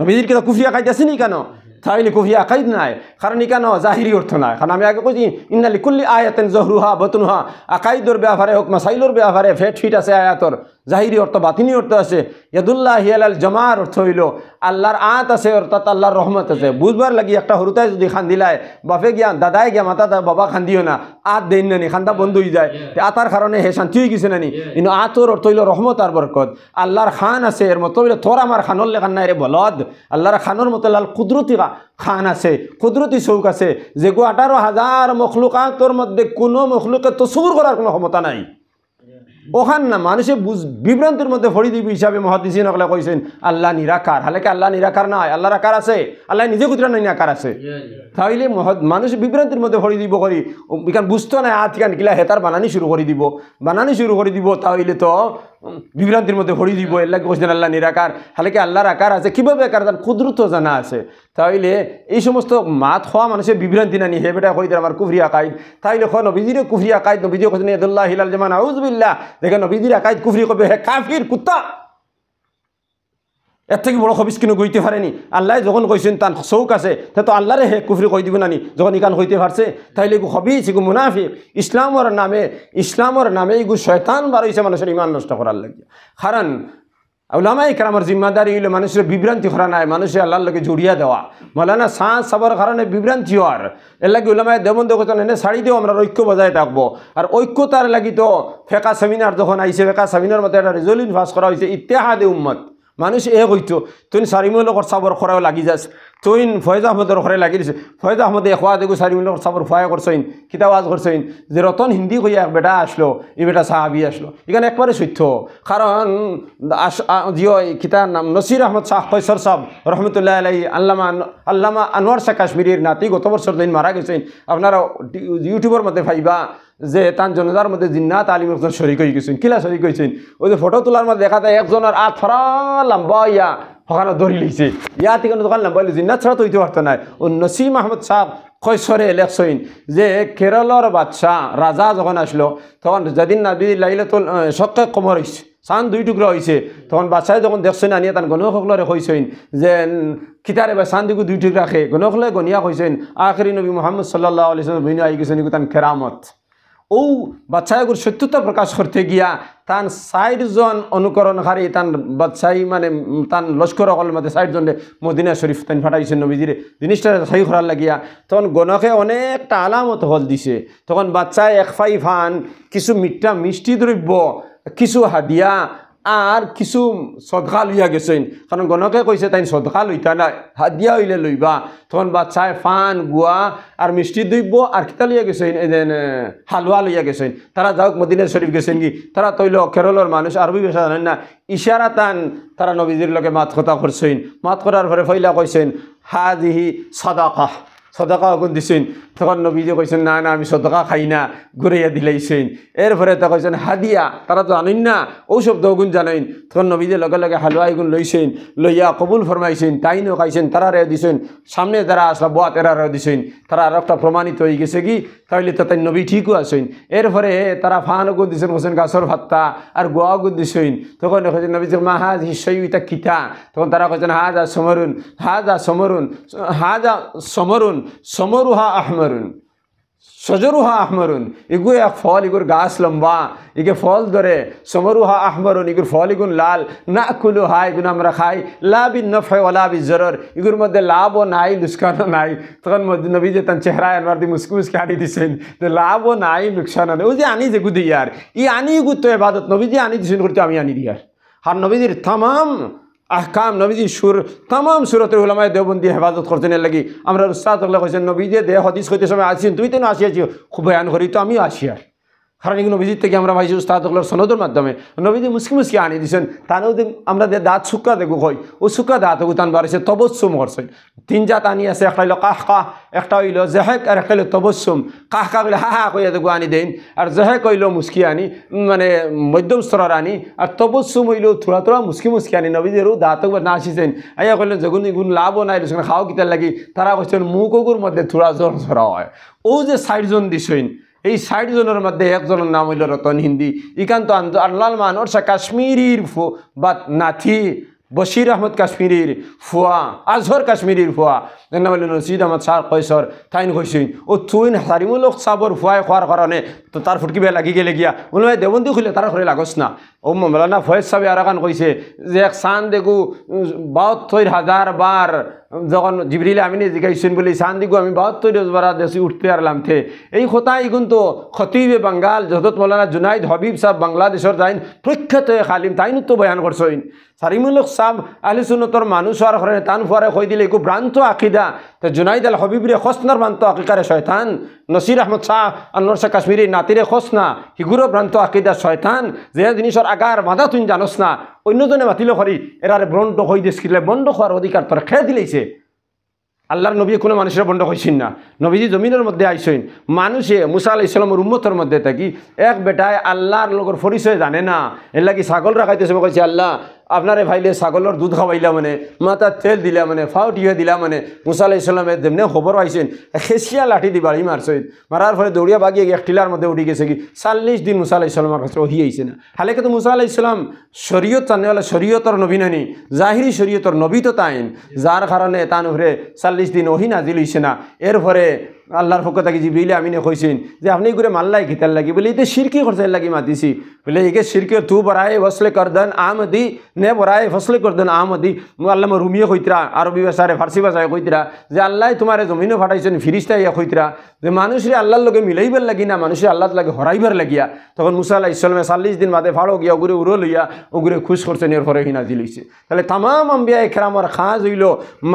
নবীজির কিতা কুফরি আকাইদ আছে নি কেন তাইলে কুফরি আকাইদ নাই কারণ ইকানো জাহিরি অর্থ নাই কারণ আমি আগে কইছি ইন্না লিকুল্লি আয়াতিন জহরুহা বাতুনহা আকাইদর ব্যাপারে হোক মাসাইলর ব্যাপারে ফিট আছে আয়াতর জাহিরি অর্থ বাতিনি অর্থ আছে ইয়াদুল্লাহি আলাল জামার অর্থ হইল আল্লাহর আত আছে অর্থাৎ আল্লাহর রহমত আছে বুঝবার লাগি একটা হরুতায় যদি খান দিলায় বাপে গিয়া দাদায় গিয়া মাতা বাবা খান দিও না আত দেন নানি খান্দা বন্ধ হয়ে যায় আতার কারণে হে শান্তি হয়ে গেছে নানি কিন্তু আতর অর্থ হইল রহমত আর বরকত আল্লাহর খান আছে এর মতো হইল তোর আমার খানর লেখান নাই রে বলদ আল্লাহর খানর মতো লাল কুদরতি খান আছে কুদরতি চৌক আছে যে 18,000 মখলুকাতর মধ্যে কোনো মখলুকে তসুর করার কোনো ক্ষমতা নাই ওখান না মানুষে বিভ্রান্তির মধ্যে ফড়ি দিবি হিসাবে মহাদিসিন সকলে কইছেন আল্লাহ নিরাকার হালাকে আল্লাহ নিরাকার নাই আল্লাহর আকার আছে আল্লাহ নিজে কুতরা নাই আকার আছে তাইলে মানুষ বিভ্রান্তির মধ্যে ফড়ি দিব করি ইকান বুঝতো না আতিকান কিলা হেতার বানানি শুরু করে দিব তাইলে তো বিভ্রান্তির মধ্যে ফড়ি দিব এর লাগে কইছেন আল্লাহ নিরাকার হালাকে আল্লাহর আকার আছে কিভাবে আকার তার কুদরত জানা আছে তাইলে এই সমস্ত মাত হওয়া মানুষের বিভ্রান্তি নানি হে বেটা কই আমার কুফরি আকাইদ তাইলে নবীজির কুফরি আকাইদ নবীজি কইছেন ইয়াদুল্লাহি আলাল জামা নাউযু বিল্লাহ দেখেন নবীজির আকাইদ কুফরি কবে হে কাফির কুত্তা এর থেকে বড় খবিস কিনো কইতে পারেনি আল্লাহ যখন কইছেন তার চৌক আছে তো আল্লাহরে হে কুফরি কই দিব নানি যখন ইকান হইতে পারছে তাইলে এগু খবিস এগু মুনাফিক ইসলামর নামে এগু শয়তান বার হইছে মানুষের ইমান নষ্ট করার লাগে কারণ উলামায়ে কেরামের জিম্মাদারি হইল মানুষের বিভ্রান্তি করা নাই মানুষের আল্লাহর লগে জড়িয়ে দেওয়া মৌলানা সাঁজ সাবর কারণে বিভ্রান্তি হওয়ার এর লাগে উলামায়ে দেবন্দ কথা এনে ছাড়ি দিও আমরা ঐক্য বজায় থাকবো আর ঐক্যতার লাগি তো ফেকা সেমিনার যখন আইছে ফেকা সেমিনার মধ্যে একটা রেজলিউশন পাস করা হয়েছে ইত্তেহাদে উম্মত মানুষ হইতো তুই সারিমুল সাবর করাও লাগি যাস তুই ফয়েজ আহমদের ঘরে লাগি দিছে ফয়েজ আহমদে খোয়া দেখো সারিমুল সাবর ফয়া করছইন কিতাব আজ করছইন যে রতন হিন্দি কইয়া এক বেটা আসলো এই বেটা সাহাবি আসলো এখানে একবারে সত্য কারণ জিও কিতার নাম নসির আহমদ শাহ কৈসর সাহেব রহমতুল্লাহ আলাই আল্লামা আনোয়ার শাহ কাশ্মীরের নাতি গত বছর দিন মারা গেছেন আপনারা ইউটিউবের মধ্যে পাইবা যে তার জনতার মধ্যে জিন্নাত আলিম একজন শরিক হয়ে গেছেন কিলা শরিক হয়েছেন ওই যে ফটো তোলার মধ্যে দেখা যায় একজনের ফরা লম্বা ইয়া ওখানে ধরি লিখছে ইয়া থেকে দোকান লম্বা জিন্নাত ছাড়া তো হইতে পারতো না ও নসিম আহমদ সাহেব কৈশরে লেখছেন যে কেরলের বাদশাহ রাজা যখন আসলো তখন যেদিন নাবি লাইলাতুল শক্কে কমর হয়েছে চান 2 টুকরা হয়েছে তখন বাদশাহ যখন দেখছেন আনিয়া তার গণসকলরে কইছেন যে খিতারে বা চান দিকে 2 টুকরা খে গণসকলে গনিয়া কইছেন আখরি নবী মুহাম্মদ সাল্লাল্লাহু আলাইহি ওয়াসাল্লাম বিনা আই গেছেন তান কেরামত ও বাদশাহগুর সত্যতা প্রকাশ করতে গিয়া তান 60 জন অনুকরণকারী তান বাদশাহী মানে তান লস্কর অকল মধ্যে 60 জনে মদিনা শরীফ তান ফাটাইছেন নবীজিরে জিনিসটা সহি করার লাগিয়া তখন গণকে অনেকটা আলামত হল দিছে তখন বাদশাহ এক ফাইফান কিছু মিষ্টি দ্রব্য কিছু হাদিয়া আর কিছু সদকা লইয়া গেছেন কারণ গণকে কইছে তাই সদকা লইতা না হাদিয়া হইলে লইবা তখন বাদশাহ ফান গুয়া আর মিষ্টি দ্রব্য আর কিতা লইয়া গেছেন হালুয়া লইয়া গেছেন তারা যাওক মদিনা শরীফ গেছেন কি তারা তৈল কেরলের মানুষ আরবি ভাষা জানেন না ইশারা তারা নবীজির লগে মাত কথা করছেন মাত করার পরে ফইলা কইছেন হাজিহি সাদাকা অগুন দিছেন তখন নবীজি কইছেন না না আমি সদকা খাই না, ঘুরাইয়া দিলাইছেন। এরপরে তা কইছেন হাদিয়া, তারা তো জানেন না ও শব্দ গুণ জানেন। তখন নবীজি লগে লগে হালুয়া এগুন লইছেন, লইয়া কবুল ফরমাইছেন, তাইনও খাইছেন, তারা রেও দিছেন। সামনে যারা আসলা বোয়া তেরা রেও দিছেন, তারা আর একটা প্রমাণিত হয়ে গেছে কি তাইলে তো তাই নবী ঠিকও আছেন। এরপরে তারা ফাহানও গুণ দিছেন, হোসেন গাছর ভাত্তা আর গোয়াও গুণ দিছেন। তখন কইছেন নবীজি মা হাজ হিসই ইতা কিতা, তখন তারা কইছেন হাজা সমরুন, হাজা সমরুন, হাজা সমরুন, সমরুহা আহমরুন, সজরুহা আহমরুন। ইগু এক ফল, ইগুর গাছ লম্বা, ইগে ফল ধরে। সমরুহা আহমরুন, ইগুর ফল ইগুন লাল। না কুলু হা, ইগুন আমরা খাই। লাবিন নফে ওলা বিজরর, ইগুর মধ্যে লাভও নাই লুকসানও নাই। তখন নবী যে তার চেহারা আনবার দিয়ে মুসকি মুসকি হাঁটি দিচ্ছেন, লাভও নাই লুকসানও নাই। ও যে আনি যে গুদি আর ই আনি গুতো এবাদত নবী যে আনি দিচ্ছেন করতে আমি আনি দিয়ার। আর নবীজির তামাম আহকাম, নবীজি সুর তামাম সুরতের উলামায়ে দেওবন্দি হেফাজত করতেন। এর লাগি আমরা উস্তাদ হলে কইছেন নবীজি দে হদিস কইতে সময় আসছেন, তুই তো আসিয়াছি খুব বয়ান করি তো আমিও আসিয়ার। কারণ এগুলো নবীজির থেকে আমরা পাইছি উস্তাদ হলের সনদের মাধ্যমে। নবীজি মুসকি মুসকি আনি দিয়েছেন, তানেও আমরা যে দাঁত শুক্কা দেখো হয় ও শুক্কা দাঁত টান বাড়িছে, তবস্সুম করছে। তিন জাত আনি আছে, একটা হইল কাহ কাহ, একটা হইল জেহেক, আর একটা হইল তবস্সুম। কাহ কাহ হইলে হা হা কইয়া দেখো আনি দেন, আর জেহেক হইল মুসকি আনি, মানে মধ্যম স্তরের আনি, আর তবস্সুম হইল থোড়া থোড়া মুসকি মুসকি আনি। নবীজিরও দাঁত না আসিছেন, আইয়া কইলেন যখন এগুন লাভও নাই খাও কিতার লাগি, তারা কইছেন মুখগুর মধ্যে থোড়া জ্বর ছড়া হয়। ও যে 60 জন দিছেন, এই 60 জনের মধ্যে একজনের নাম হইল রতন হিন্দি। ইকান্ত আল্লাহ মানুষ কাশ্মীরির বা নাথি বশির আহমদ কাশ্মীরির ফুয়া, আজহর কাশ্মীরির ফুয়া, এর নাম হইল নসিদ আহমদ শাহ কৈশর। তাইন কইছেন ও তুইন হারিমুলক সাবর ফুয়ায় খোয়ার কারণে তো তার ফুটকি বেয়া লাগি গেলে গিয়া ওনায় দেবন্দি খুলে তারা করে লাগস না। ও মৌলানা ফয়েজ সাহেব আর এখন কইছে যে এক চান দেখু 72,000 বার যখন জিবরিল আমিনে জিজ্ঞাসেন বলে চান দিগু আমি 72,000 দেশি উঠতে আর লামতে। এই কথা ইগুন তো খতিবে বাঙ্গাল যত মৌলানা জুনাইদ হবিব সাহেব বাংলাদেশের তাইন প্রখ্যাত খালিম, তাইন তো বয়ান করছেন। সারিমুলক সাহেব আহলে সুন্নতর মানুষ হওয়ার কারণে তান ফুয়ারে কই দিলে একটু ভ্রান্ত আকিদা। তো জুনাইদ আল হবিবরে খসনার ভ্রান্ত আকিকারে শয়তান, নসির আহমদ শাহ আনোয়ার শাহ কাশ্মীরি নাতিরে খসনা হিগুরো ভ্রান্ত আকিদা শয়তান। যে জিনিসের আগার বাধা তুই জানোস না, অন্যজনে মাতিল করি এরারে বন্ড হয়ে দিলে বন্ড হওয়ার অধিকার তোরা খেয়ে দিলেইছে। আল্লাহর নবী কোনো মানুষের বন্ড হয়েছেন না। নবীজি জমিনের মধ্যে আইসেন, মানুষে মুসা আলাইহিস সালামের উম্মতের মধ্যে থাকি এক বেটায় আল্লাহর লোকের পরিচয় জানে না। এর লাগি ছাগল রাখাইতেছে, কইছে আল্লাহ আপনারে ভাইলে ছাগলের দুধ খাওয়াইলা মানে, মাথার তেল দিলা মানে, ফাও টিয়া দিলা মানে। মুসা আলাইহিস সালামের যেমনি খবর পাইছেন খেসিয়া লাঠি দি বাড়ি মারছেন, মারার ফলে দৌড়িয়া বাগিয়ে এক টিলার মধ্যে উঠি গেছে কি 40 দিন মুসা আলাইহিস সালামের কাছে ওহি আইছে না। হালে কিন্তু মুসা আলাইহিস সালাম শরীয়ত জানেওয়ালা শরীয়তর নবী নানি, জাহিরি শরীয়তর নবী তো তাইন, যার কারণে তান উপরে 40 দিন ওহি নাজিল হইছে না। এরপরে আল্লাহর পক্ষ থেকে জিবরিল আমিনে কইছেন যে আপনি করে মাল্লাই খিতার লাগি বলে এতে শিরকি করতে লাগি মাতিছি বলে একে শিরকে তু বরায়ে ফসলে করদেন আমদি নে বরায়ে ফসলে করদেন আমদি। আল্লাহ রুমিয়ে কইতরা, আরবি ভাষারে ফার্সি ভাষায় কইতরা যে আল্লাহ তোমারে জমিনে ফাটাইছেন ফিরিস্তা ইয়া কইতরা যে মানুষরে আল্লাহর লগে মিলাইবার লাগি না, মানুষের আল্লাহর লাগে হরাইবার লাগিয়া। তখন মুসা আলাইহিস সালামে 40 দিন বাদে ফাড়ো গিয়া ওগুরে উড়ো লইয়া ওগুরে খুশ করছেন, এর পরে হিনা দিলইছে। তাহলে তামাম আম্বিয়া ইকরামর খাজ হইল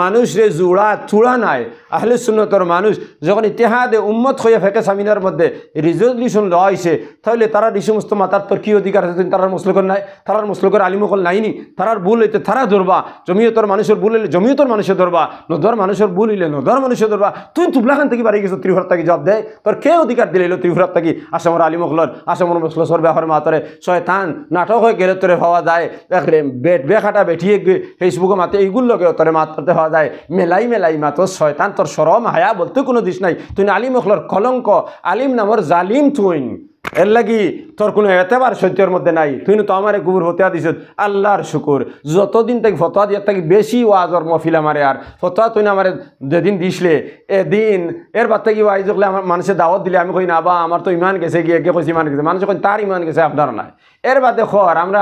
মানুষরে জোড়া চূড়া নাই। আহলে সুন্নতর মানুষ যখন ইতিহাদে উম্মত হয়ে ফেকে সামিনার মধ্যে রিজলিউশন লওয়া হয়েছে, তাহলে তারা এই সমস্ত মাতার তোর কী অধিকার আছে? তারার মুসলকর নাই, তারার মুসলকর আলিমকল নাইনি, তারার ভুল হইতে তারা ধরবা। জমিয়তর মানুষের ভুল হইলে জমিয়তর মানুষের ধরবা, নদর মানুষের ভুল হইলে নদর মানুষের ধরবা। তুই তুবলাখান থেকে বাড়ি গেছো ত্রিপুরার তাকি জবাব দেয়, তোর কে অধিকার দিলে ত্রিপুরার তাকি আসামর আলিমকলর আসামর মুসলসর ব্যাপার মাতরে শয়তান নাটক হয়ে গেলে তোরে পাওয়া যায়। বেখাটা বেঠিয়ে ফেসবুকে মাতে এইগুলো লগে তোরে মাততে পাওয়া যায়। মেলাই মেলাই মাতো শয়তান, তোর শরম হায়া বলতে কোনো দিস নাই। তুই আলিম অখলর কলঙ্ক, আলিম নামর জালিম তুই। এর লাগি তোর কোনো এতেবার সত্যের মধ্যে নাই। তুই তো আমার গুবর হতে দিস আল্লাহর শুকুর। যতদিন তাকে ফতোয়া দিয়ে তাকে বেশি ওয়াজর মফিল আমারে আর ফতোয়া তুই না আমার যেদিন দিসলে এদিন এর বাদ থেকে ওয়াইজ হলে আমার মানুষের দাওয়াত দিলে আমি কই না বা আমার তো ইমান গেছে গিয়ে একে কইছি ইমান গেছে, মানুষ কই তার ইমান গেছে আপনার নাই। এর বাদে খর আমরা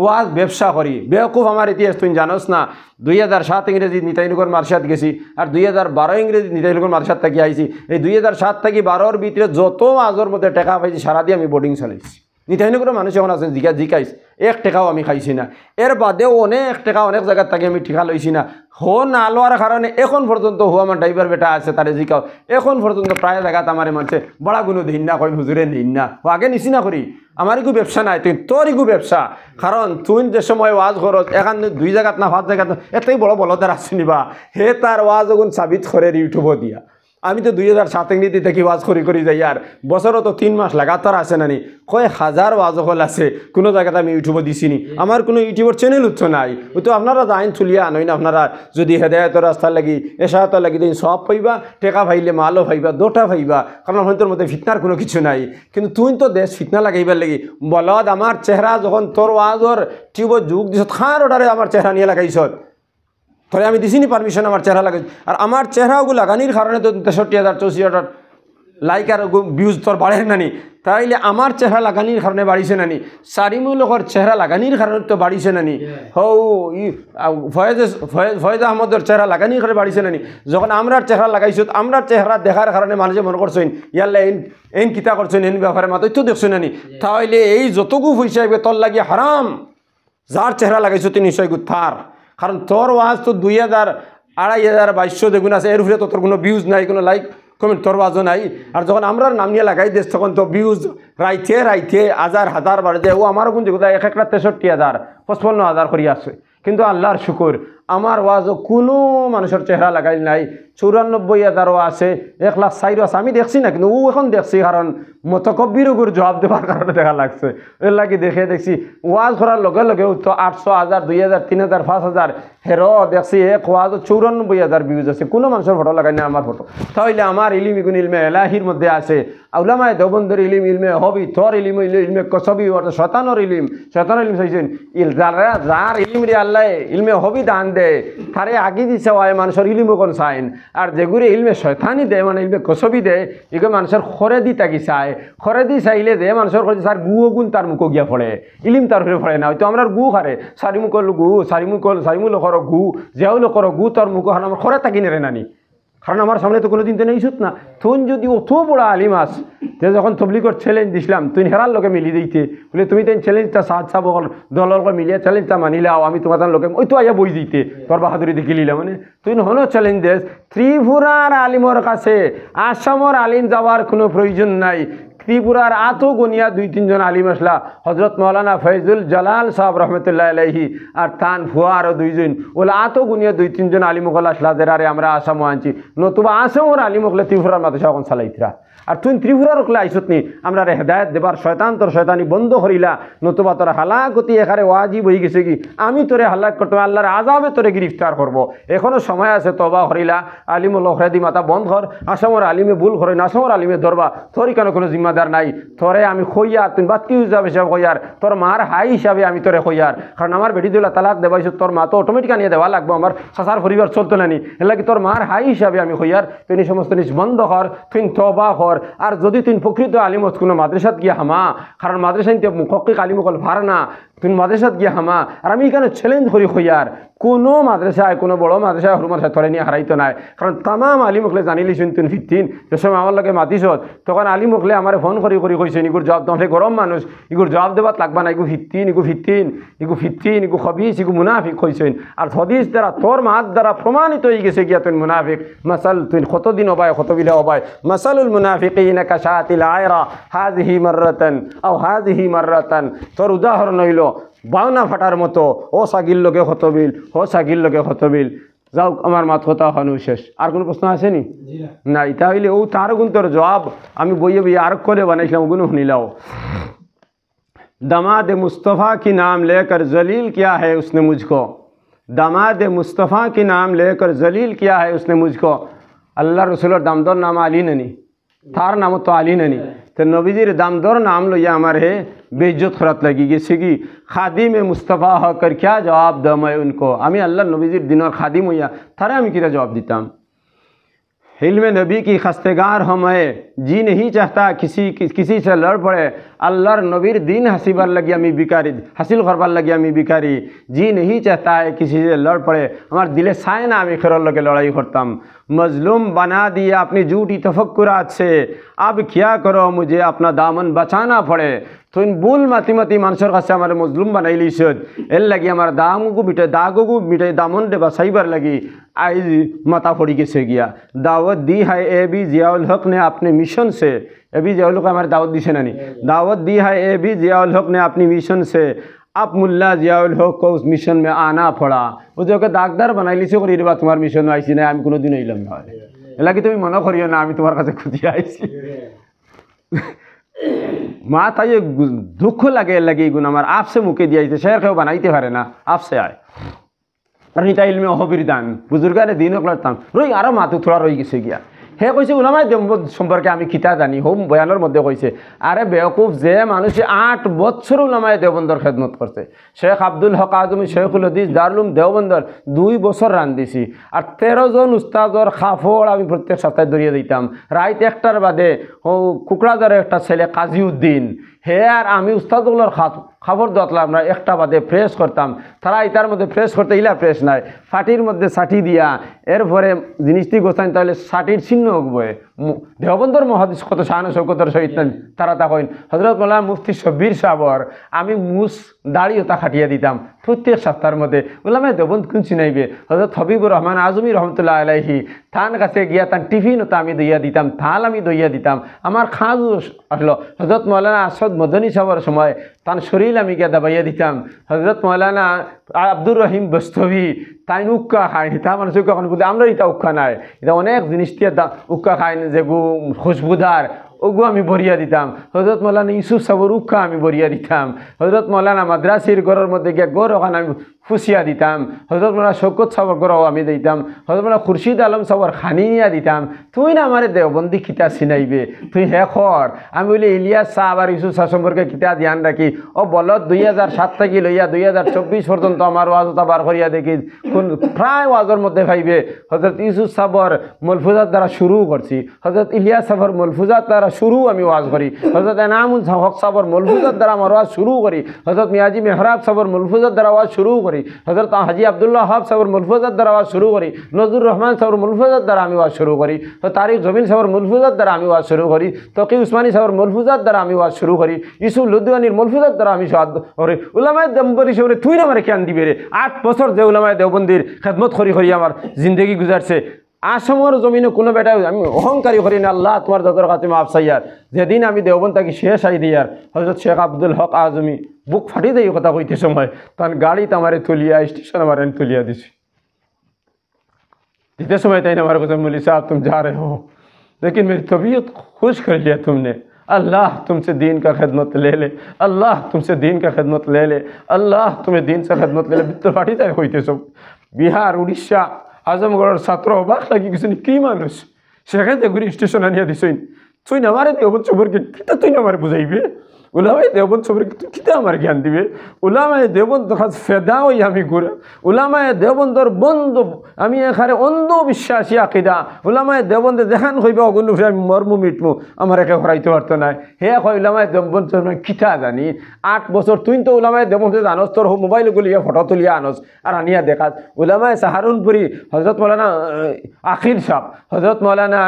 ওয়াজ ব্যবসা করি। বেওকুফ আমার ইতিহাস তুই জানোস না। 2007 ইংরেজি নিতাইনগর মার্শাদ গেছি, আর 2012 ইংরেজি নিতাইনগর মার্শাদ থাকি আইছি। এই 2007 থেকে 12-র ভিতরে যত আজর মধ্যে টেকা পাইছি সারা দিয়ে আমি বোর্ডিং চালাইছি। নিতাইনগরের মানুষ এখন আছেন জিকাইস, 1 টাকাও আমি খাইছি না। এর বাদেও অনেক টাকা অনেক জায়গার থেকে আমি ঠিকা লইছি না। হো না লওয়ার কারণে এখন পর্যন্ত হো আমার ড্রাইভার বেটা আছে তারে জিকাও, এখন পর্যন্ত প্রায় জায়গাত আমার মানুষে বড়া গুলো দিন না, কই হুজুরে নিন না। ও আগে নিছি না করি, আমার ইগু ব্যবসা নাই, তুই তোর ইগু ব্যবসা। কারণ তুই যে সময় ওয়াজ করত এখান 2 জায়গাত না 5 জায়গাত এতই বড় বলদার আসছে নিবা, হে তার ওয়াজ ওগুন সাবিত করে ইউটিউবও দিয়া। আমি তো 2007 নীতি থেকে ওয়াজ করি যাই আর বছরও তো 3 মাস লাগাতার আসে নানি কয়েক হাজার ওয়াজ হল আছে কোনো জায়গাতে আমি ইউটিউবে দিছিনি আমার কোনো ইউটিউবের চ্যানেল উঠছো নাই ওই তো আপনারা আইন তুলিয়া আনই না আপনারা যদি হেদায়তের রাস্তার লাগি এসাহাতের লাগি দিন সব পাইবা টেকা ভাইলে মালও ভাইবা দোটা ভাইবা কারণ আমাদের মধ্যে ফিতনার কোনো কিছু নাই কিন্তু তুই তো দেশ ফিতনা লাগাইবার লাগি বলদ আমার চেহারা যখন তোর ওয়াজর টিউবত যুগ দিছ খার অর্ডারে আমার চেহারা নিয়ে লাগাইছ ধরে আমি দিছিনি পারমিশন আমার চেহারা লাগাই আর আমার চেহারাগুলো লাগানির কারণে তো 63,000 64,000 লাইক আর ভিউজ তোর বাড়ে নানি তাইলে আমার চেহারা লাগানির কারণে বাড়িছে নানি সারিমুলকর চেহারা লাগানির কারণে তো বাড়িছে নানি হৌ ফয়েজ আহমদের চেহারা লাগানির কারণে বাড়িছে নানি যখন আমরার চেহারা লাগাইছো আমরার চেহারা দেখার কারণে মানুষে মনে করছেন ইয়াল্লা এন কিতা করছেন এন ব্যাপারে মাত্র তো দেখছো নানি তাহলে এই যতগু পয়সা আইবে তোর লাগিয়ে হারাম যার চেহারা লাগাইছো তুই নিশ্চয় গুথার কারণ তোর ওয়াজ তো 2,000 2,500 2,200 দেখুন আছে এর উপরে তো তোর কোনো ভিউজ নাই কোনো লাইক কমেন্ট তোর ওয়াজও নাই আর যখন আমরা নাম নিয়ে লাগাই দিস তখন তো ভিউজ রাইতে হাজার বাড়ে যায় ও আমারও কিন্তু কোথায় এক একটা 63,000 55,000 করি আছে কিন্তু আল্লাহর শুকুর আমার ওয়াজও কোনো মানুষের চেহারা লাগাই নাই 94,000ও আছে 1,04,000 আছে আমি দেখছি না কিন্তু ও এখন দেখছি কারণ মতকব্বিরগুর জবাব দেওয়ার কারণে দেখা লাগছে এর লাগি দেখছি ওয়াজ করার লগে লগে তো 800,000 2,000 3,000 5,000 হেরো দেখছি এক ওয়াজও 94,000 ভিউজ আছে কোনো মানুষের ফটো লাগাই না আমার ফটো তাহলে আমার ইলিম ইগুন ইলমে এলাহির মধ্যে আছে আউলামায়ে দেওবন্দের ইলিম ইলমে হবি তোর ইলমে কসবি অর্থাৎ শয়তানের ইলিম চাইছেন যার ইলিম রে আল্লাহ ইলমে হবি দান দে তারে আগে দিছে হয় মানুষের ইলিমও কোন চাইন আর যেগুলো ইলমে শয়তানি দেয় মানে ইলমে কসবি দেয় এগুলো মানুষের খরে দি তাকি চায় খরে দি চাইলে দে মানুষের কাছে তার গুও গুণ তার মুখো গিয়া পড়ে ইলিম তার উপরে পড়ে না হয়তো আমরা গু খারে সারিমুল করো গু যেও করো গু তোর মুখো আমার খরে তাকি নেরে নানি কারণ আমার সামনে তো কোনোদিন তো নেইছত না তুই যদি অত বড় আলিম আস যে যখন তবলিগর চ্যালেঞ্জ দিছিলাম তুই হেরার লোকে মিলি দিতে বলে তুমি তো চ্যালেঞ্জটা সাব দলের মিলিয়ে চ্যালেঞ্জটা মানিলাও আমি তোমার লোকে ওই তো আইয়া বই দিতে তোর বাহাদুরি দেখি লিলা মানে তুই হলো চ্যালেঞ্জ দেশ ত্রিপুরার আলিমর কাছে আসামর আলিম যাওয়ার কোনো প্রয়োজন নাই ত্রিপুরার আতো গনিয়া 2-3 জন আলিম আসলা হজরত মৌলানা ফয়জুল জালাল সাহেব রহমতুল্লাহ আলাইহি আর তান ফুয়া আরও 2 জন ওলা আতো গনিয়া 2-3 জন আলিমকল আসলা যারা আমরা আসামও আনছি নতুবা আসামর আলিমকলে ত্রিপুরার মাথা এখন চালাইতরা আর তুই ত্রিপুরার ওকলে আইসত নি আমরা হেদায়ত দেবার শয়তান তোর শয়তানি বন্ধ করিলা নতুবা তোর হালাকতি এখানে ওয়াজিব হয়ে গেছে কি আমি তোরে হালাক করতে আল্লাহর আজাবে তোরে গ্রেফতার করব এখনো সময় আছে তবা করিলা আলিমুল হরেদি মাথা বন্ধ কর আসামর আলিমে ভুল করে না আসামর আলিমে ধরবা তোর কেন কোনো জিম্মাদার নাই তোরে আমি খইয়ার তুই বাতি হিসাবে সব খইয়ার তোর মার হাই হিসাবে আমি তোরে খইয়ার কারণ আমার বেটি দুলা তালাক দেবাইছো তোর মা তো অটোমেটিক আনিয়ে দেওয়া লাগবো আমার সাসার পরিবার চলতো নানি এর কি তোর মার হাই হিসাবে আমি খইয়ার তুই সমস্ত জিনিস বন্ধ কর তুই তবা কর আর যদি তুই প্রকৃত আলিমত কোনো মাদ্রাসাত গিয়া হামা কারণ মাদ্রাসা মুখক আলিমকল ভার না তুই মাদ্রাসাত গিয়া হামা আর আমি এখানে চ্যালেঞ্জ করি হইয়ার কোনো মাদ্রাসায় কোনো বড় মাদ্রাসায় হরু মাদ্রাসায় ধরে নিয়ে হারাইতো নাই কারণ তামাম আলিমকলে জানিলি শুনতুন ফিরতিন যে সময় আমার লগে মাতিছত তখন আলিমকলে আমার ফোন করি কইছেন ইগুর জবাব তোমাদের গরম মানুষ ইগুর জবাব দেবাত লাগবা না ইগু ফিরতিন ইগু খবিস ইগু মুনাফিক কইছেন আর হদিস দ্বারা তোর মাত দ্বারা প্রমাণিত হয়ে গেছে গিয়া তুই মুনাফিক মাসাল তুই কতদিন অবায় কত বিলে অবায় মাসালুল মুনাফিকিনা কাশাতিল আয়রা হাযিহি মাররাতান আও হাযিহি মাররাতান তোর উদাহরণ হইল বাউনা ফাটার মতো ও সাগিল লোকে হতবিল যাও আমার মাত কথা হনু শেষ আর কোনো প্রশ্ন আসেনি নাই তাহলে ও তার গুণ তোর জবাব আমি বইয়ে আর করে বানাইছিলাম ওগুলো শুনিলাও दामाद मुस्तफ़ा की नाम लेकर जलील किया है उसने मुझको दामाद मुस्तफ़ा की नाम लेकर जलील किया है उसने मुझको अल्लाह रसूलर दामदर नाम आली ननी थार नाम तो आली ननी तो नबीजीर दामदर नाम लो या हमारे बेइज्जत खरत लगी जैसे कि खादिम मुस्तफ़ा होकर क्या जवाब द मैं उनको हमें अल्लाह नबीजीर दिन और खादिम हुआ थारे हमें क्या जवाब देता इल्म नबी की खस्तेगार हो मैं जी नहीं चाहता किसी से लड़ पड़े अल्लाह नबीर दीन हसीबर लगिया मी बिकारी हासिल करबार लगिया मी बिकारी जी नहीं चाहता है किसी से लड़ पड़े हमारे दिले साए ना আমি खरल लगे लड़ाई करताम मजलूम बना दिया अपनी झूठी तफक्कुरात से अब क्या करो मुझे अपना दामन बचाना पड़े तो इन बुल माती माती मानसर काছে हमारे मजलूम बनाइली सद एल लगी हमारे दागो मिटे दामन दे बसाइबर लगी आज माता फोड़ी के से गया दावत दी है ए बी जियाउल हक ने अपने मिशन से ए बी जियाउल हक हमारे दावत दी से नहीं दावत दी है ए बी जियाउल हक ने अपनी मिशन से अब मुल्ला जियाउल हक को उस मिशन में आना पड़ा वो जो दागदार बनाइली से तुम्हारे मिशन में आईसी नहीं हम कोनो दिन इलम ना এলাকি তুমি মনে করিও না আমি তোমার কাছে খুঁজিয়ে আইছি মা তাই দুঃখ লাগে এর লাগে এগুলো আমার আপসে মুখে দিয়েছে সে কেউ বানাইতে পারে না আপসে আয় আর নিতা ইলমে অহবির দান বুজুর্গারে দিন ওকলাম রই আরো মাথু থোড়া রয়ে গেছে গিয়া হে কইছে উলামায়ে দেওবন্দ সম্পর্কে আমি কিতা জানি হোম বয়ানের মধ্যে কইছে আরে বেওকুফ যে মানুষে 8 বছর উলামায়ে দেওবন্দর খেদমত করছে শেখ আব্দুল হক আজমি শেখুল হাদিস দারুল দেওবন্দর 2 বছর রান দিছি আর 13 জন উস্তাদর খাফড় আমি প্রত্যেক সপ্তাহে দরিয়ে দিতাম রাত একটার বাদে ও কুকড়াদারের একটা ছেলে কাজীউদ্দিন হে আর আমি উস্তাদগুলোর খবর দতলাম আমরা একটা বাদে ফ্রেশ করতাম তারা ইতার মধ্যে ফ্রেশ করতে ইলা ফ্রেশ নাই ফাটির মধ্যে সাটি দিয়া এরপরে জিনিসটি গোছান তাহলে সাটির চিহ্ন উঠবে দেওবন্দর মহাদিস কত শাহান শৌকতর সহিত তারা তা কইন হজরত মৌলানা মুফতি শব্বির সাবর আমি মুস দাড়িও তা খাটিয়ে দিতাম প্রত্যেক সপ্তাহের মধ্যে বললাম দেওবন্দ কোন চিনাইবে হজরত হবিবুর রহমান আজমি রহমতুল্লাহ আলাইহি তান কাছে গিয়া তান টিফিনও তা আমি দইয়া দিতাম থাল আমি দইয়া দিতাম আমার খাজও আসলো হজরত মৌলানা আসাদ মদনী সাবর সময় তান শরীর আমি গিয়া দাবাইয়া দিতাম হজরত মৌলানা আব্দুর রহিম বস্তবি তাই উক্কা খায় তা মানুষ উক্কা খান বলতে আমরা এটা উক্কা নাই এটা অনেক জিনিস দিয়ে উক্কা খায় যে গু খুশবুদার ওগু আমি বরিয়া দিতাম হজরত মৌলানা ইউসুফ সাবর উক্কা আমি বরিয়া দিতাম হজরত মৌলানা মাদ্রাসির ঘরের মধ্যে গিয়ে গড় ওখানে আমি ফুসিয়া দিতাম হজরত মৌলানা শৌকত সাবর গড়ও আমি দিতাম হজরত মৌলানা খুরশিদ আলম সাবর খানিয়া দিতাম তুই না আমার দেওবন্দি কিতা চিনাইবে তুই হে খর আমি বলি ইলিয়াস সাহ আর ইউসুফ সাহ সম্পর্কে কিতা ধ্যান রাখি ও বলত 2007 থেকে লইয়া 2024 পর্যন্ত আমার ওয়াজতা বার করিয়া দেখি কোন প্রায় ওয়াজের মধ্যে ভাইবে হজরত ইউসুফ সাবর মলফুজাত দ্বারা শুরু করছি হজরত ইলিয়াস সাবর মলফুজাত দ্বারা শুরু আমি ওয়াজ করি হজরত এনামুল হক সাবর মলফুজাত দ্বারা আমার ওয়াজ শুরু করি হজরত মিয়াজি মেহরাব সাবর মলফুজাত দ্বারা ওয়াজ শুরু করি হজরত হাজি আব্দুল্লাহ হাব সাবর মলফুজাত দ্বারা ওয়াজ শুরু করি নজরুর রহমান সাবর মলফুজাত দ্বারা আমি ওয়াজ শুরু করি তো তারিক জমিন সাবর মলফুজাত দ্বারা আমি ওয়াজ শুরু করি তকি উসমানী সাবর মলফুজাত দ্বারা আমি ওয়াজ শুরু করি ইসুফ লুধিয়ানির মলফুজাত দ্বারা আমি ওয়াজ করি উলামায়ে দেওবন্দ হিসেবে তুই না আমারে কেন দিবে রে 8 বছর যে উলামায়ে দেওবন্দির খেদমত করি করি আমার জিন্দগি গুজারছে আসামর জমিনে কোনো বেটা আমি অহংকারী করি না আল্লাহ তোমার দাদার কাছে মাফ চাইয়ার যেদিন আমি দেওবন্দ তাকে শেষ আই দিয়ার হজরত শেখ আব্দুল হক আজমি বুক ফাটি দেয় কথা কইতে সময় তখন গাড়িতে আমারে তুলিয়া স্টেশন আমার তুলিয়া দিছি দিতে समय तैने हमारे को मौलवी साहब तुम जा रहे हो लेकिन मेरी तबीयत खुश कर लिया तुमने अल्लाह तुमसे दीन का खिदमत ले ले अल्लाह तुमसे दीन का खिदमत ले ले अल्लाह तुम्हें दीन से खिदमत ले ले बितर फाटी जाए होते सब बिहार उड़ीसा आजमगढ़ ছাত্র অবাক লাগি কিছু কি মানুষ সেখানে ঘুরে স্টেশন আনিয়া দিছই তুই না আমারে দেওবন্দ সম্পর্কে কিতা তুই না আমারে বুঝাইবে উলামায়ে দেওবন্দ সম্পর্কে তুই কিতা আমার জ্ঞান দিবে উলামায়ে দেওবন্দ কাছে ফেদা হই আমি ঘুরে উলামায়ে দেওবন্দর বন্ধ আমি এখানে অন্ধ বিশ্বাসী আকীদা উলামায়ে দেওবন্দ দেখান কইবে অগুন আমি মরমু মিটমু আমার একে হরাইতে পারতো না হে কই উলামায়ে দেওবন্দ কিতা জানি 8 বছর তুই তো উলামায়ে দেওবন্দ জানোস তোর মোবাইল গুলিয়া ফটো তুলিয়া আনস আর আনিয়া দেখাস উলামায়ে সাহারুনপুরি হযরত মাওলানা আখিল সাহেব হযরত মাওলানা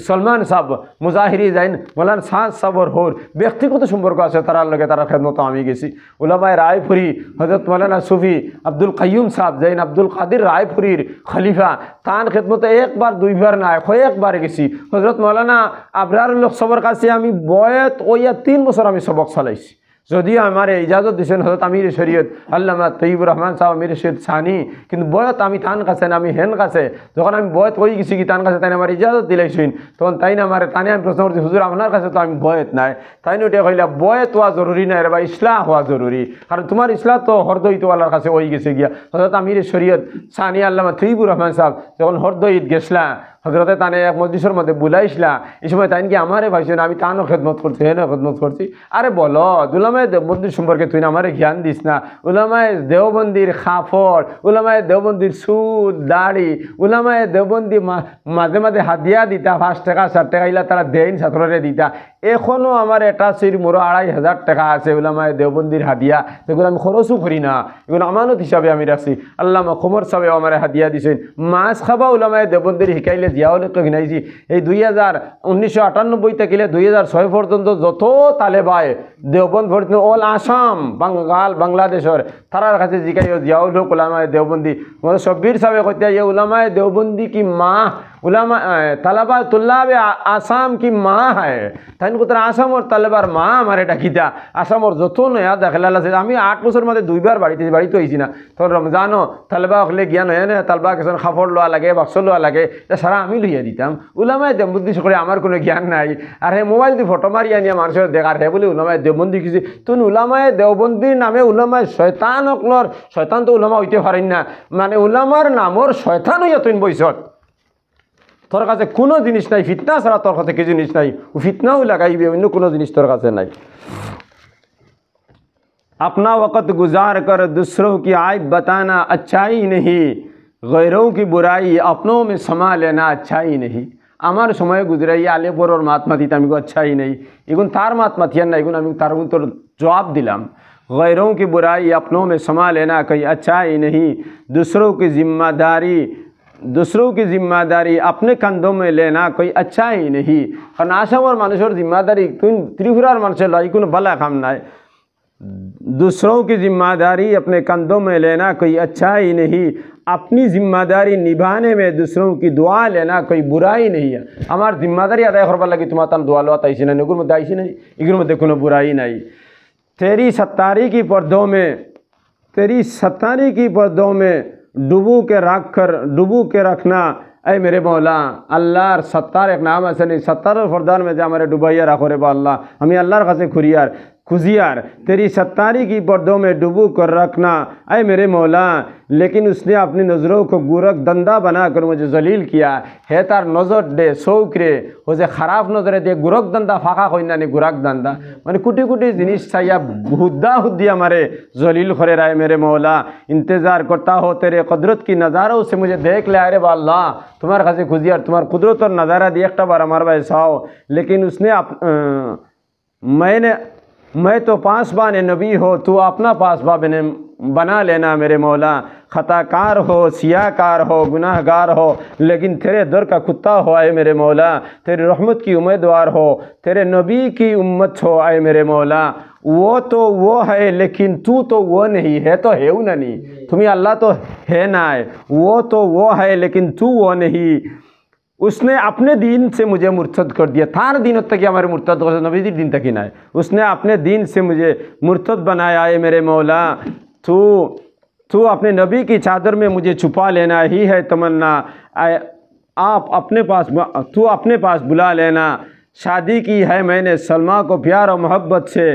সলমান সাহেব মুজাহিরি জাইন মাওলানা সাদ সাবর হোর ব্যক্তিগত সম্পর্ক আছে তার লগে তার খেদমত আমি গেছি উলামায়ে রায়পুরি হযরত মাওলানা সুফি আব্দুল কাইয়ুম সাহেব জাইন আব্দুল কাদির রায়পুরির খলিফা তান খেদমতে একবার দুইবার না কয়েকবার গেছি হযরত মাওলানা আবরারুল হক সাবর কাছে আমি বয়ত ওইয়া 3 বছর আমি সবক চালাইছি যদিও আমার ইজাজত দিয়েছেন হযরত আমির শরীয়ত আল্লামা তৈয়বুর রহমান সাহেব আমির শরীয়ত সানি কিন্তু বয়ত আমি তান কাছে না আমি হেন কাছে যখন আমি বয়ত হয়ে গেছি কি তান কাছে তাই আমার ইজাজত দিলাইছেন তখন তাই না আমার তানে আমি প্রশ্ন করছি হুজুর আপনার কাছে তো আমি বয়ত নাই তাই ওটা কইলা বয়ত হওয়া জরুরি নাই রে বা ইসলাহ হওয়া জরুরি কারণ তোমার ইসলাহ তো হরদয়িত আল্লাহর কাছে হয়ে গেছে গিয়া হযরত আমির শরীয়ত সানি আল্লামা তৈয়বুর রহমান সাহেব যখন হরদয়িত গেছলা হজরতে তানে এক মজলিসের মধ্যে বুলাইছিলা এই সময় তাই কি আমারে ভাইছেন আমি তানও খেদমত করছি হেন খেদমত করছি আরে বলো উলামায়ে দেওবন্দির সম্পর্কে তুই না আমারে জ্ঞান দিস না উলামায়ে দেওবন্দির খাফড় উলামায়ে দেওবন্দির সুদ দাড়ি উলামায়ে দেওবন্দি মাঝে মাঝে হাদিয়া দিতা 5 টাকা 7 টাকা ইলা তারা দেন ছাত্ররে দিতা এখনও আমার এটা সির মোড়ো 2500 টাকা আছে উলামায়ে দেওবন্দির হাদিয়া যেগুলো আমি খরচও করি না এগুলো আমানত হিসাবে আমি রাখছি আল্লামা খমর সাহেব আমার হাদিয়া দিছেন মাছ খাবা উলামায়ে দেওবন্দির শিকাইলে জিয়াউলকে ঘিনাইছি এই 1998 থেকে 2006 পর্যন্ত যত তালেবায় দেওবন্দ পর্যন্ত অল আসাম বাংলাদেশের তারার কাছে জিকাইও জিয়াউল হক উলামায়ে দেওবন্দি শব্বির সাহেব কইতে উলামায়ে দেওবন্দি কি মা उलमा तलबा तुल्लाब आसाम की माँ है তাই কোথায় আসামর তালেবার মা আমার এটা কিতা আসামর যত নয়া দেখাল আছে আমি 8 বছর মধ্যে দুইবার বাড়িতে হয়েছি না তখন রমজানও তালেবা হলে জ্ঞান হয় না তালবা কিছু খাফড় লওয়া লাগে বাক্স লওয়া লাগে এটা সারা আমি লইয়া দিতাম উলামায় দেববন্দি করে আমার কোনো জ্ঞান নাই আর হে মোবাইল দিয়ে ফটো মারি আনিয়া মানুষের দেখার হে বলে উলামায় দেববন্দি কিছু তুই উলামায় দেওবন্দির নামে উলামায় শয়তান অকলর শয়তান তো উলামা হইতে পারেন না মানে উলামার নামর শয়তান হইয়া তুই বইছত তোর কাছে কোনো জিনিস নাই ফিতনা ছাড়া তোর কাছে কিছু জিনিস নাই ফিতনাও লাগাইবে অন্য কোনো জিনিস তোর কাছে নাই अपना वक़्त गुजार कर दूसरों की आयब बताना अच्छा ही नहीं गैरों की बुराई अपनों में समा लेना अच्छा ही नहीं আমার সময় গুজরাই আলে বড়র মাত মাতিতে আমি আচ্ছাই নেই এগুন তার মাত মাতিয়ান না এগুন আমি তার তোর জবাব দিলাম गैरों की बुराई अपनों में समा लेना कोई अच्छा ही नहीं दूसरों की जिम्मेदारी अपने कंधों में लेना कोई अच्छा ही नहीं কারণ আসামের মানুষের জিম্মাদারি তুই ত্রিপুরার মানুষের লাই কোনো ভালো কাম নাই दूसरों की जिम्मेदारी अपने कंधों में लेना कोई अच्छा ही नहीं अपनी जिम्मेदारी निभाने में दूसरों की दुआ लेना कोई बुराई नहीं है हमार जिम्मेदारी अदा करवार लगी तुम्हारा तन दुआ लो आइसी नहीं एगुर मध्य आइसी नहीं एगुर मध्य कोनो बुराई नहीं तेरी सत्तारी की पर्दों में डुबो के रखना ऐ मेरे मौला अल्लाहर सत्तार एक नाम ऐसे नहीं सत्तार फरदान में जो हमारे डुबाइया रखो रे अल्लाह हमें अल्लाहर खासे खुजियार तेरी सत्तारी की पर्दों में डुबो कर रखना ऐ मेरे मौला लेकिन उसने अपनी नज़रों को गुरक दंदा बनाकर मुझे जलील किया है तार नज़र दे शौक रे उसे ख़राब नज़रे दे गुरक दंदा फाका कोई ना नहीं गुरक दंदा मैंने कुटी कुटी जिनिस चाहिए हुद्दी हमारे जलील खरे राय मेरे मौला इंतज़ार करता हो तेरे कुदरत की नज़ारों से मुझे देख ले अरे अल्लाह तुम्हारे खासे खुजियार तुम्हार कुदरत और नज़ारा देख बार हमारे भाई साओ लेकिन उसने मैं तो पासबान नबी हो तू अपना पासबा बना लेना मेरे मौला ख़ताकार हो सियाकार हो गुनाहगार हो लेकिन तेरे दर का कुत्ता हो आए मेरे मौला तेरी रहमत की उम्मीदवार हो तेरे नबी की उम्मत हो आए मेरे मौला वो तो वो है लेकिन तू तो वो नहीं है तो है ना नहीं तुम्हें अल्लाह तो है ना है वो तो वो है लेकिन तू वो नहीं उसने अपने दीन से मुझे मुर्तद कर दिया थार दीन तक हमारे मुर्तद नबी दीन तक ही ना है उसने अपने दीन से मुझे मुर्तद बनाया है मेरे मौला तू अपने नबी की चादर में मुझे छुपा लेना ही है तमन्ना तू अपने पास बुला लेना शादी की है मैंने सलमा को प्यार और मोहब्बत से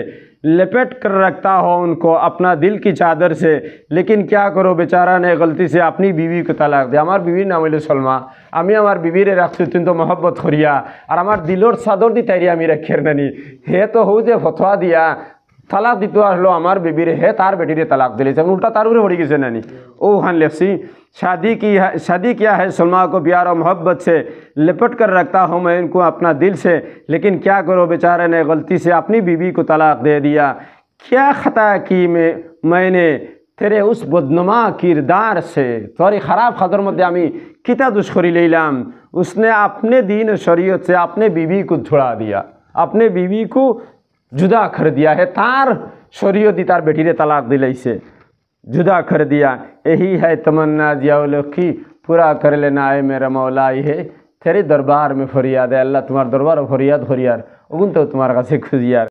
लपेट कर रखता हो उनको अपना दिल की चादर से लेकिन क्या करो बेचारा ने गलती से अपनी बीवी को तलाक दिया हमार बीवी नाम हलो सलमा আমি আমার বিবিরে রাখছি তুই তো মহব্বত করিয়া আর আমার দিলর চাদর দি তাইরি আমি রাখিয়ার নানি হে তো হৌ যে ফতোয়া দিয়া তালাক দিতে আসলো আমার বিবিরে হে তার বেটিরে তালাক দিলেছে উল্টা তার উপরে পড়ে গেছে নানি ও ওখান লেখছি शादी किया है सलमा को प्यार और मोहब्बत से लिपट कर रखता हूँ मैं इनको अपना दिल से लेकिन क्या करो बेचारे ने गलती से अपनी बीवी को तलाक दे दिया क्या ख़ता की मैंने तेरे उस बदनुमा किरदार से थोड़ी ख़राब खदर मध्य आमी किता दुष्करी लैलाम उसने अपने दीन शरीयत से अपने बीवी को छुड़ा दिया अपने बीवी को जुदा कर दिया है तार शरीयत तार बेटी रे तलाक दिलाई से जुदा कर दिया यही है तमन्ना जियाउलखी पूरा कर लेना है मेरा मौला है तेरे दरबार में फरियाद है अल्लाह तुम्हारे दरबार फरियाद उगुन तो तुम्हारा का से खुजियार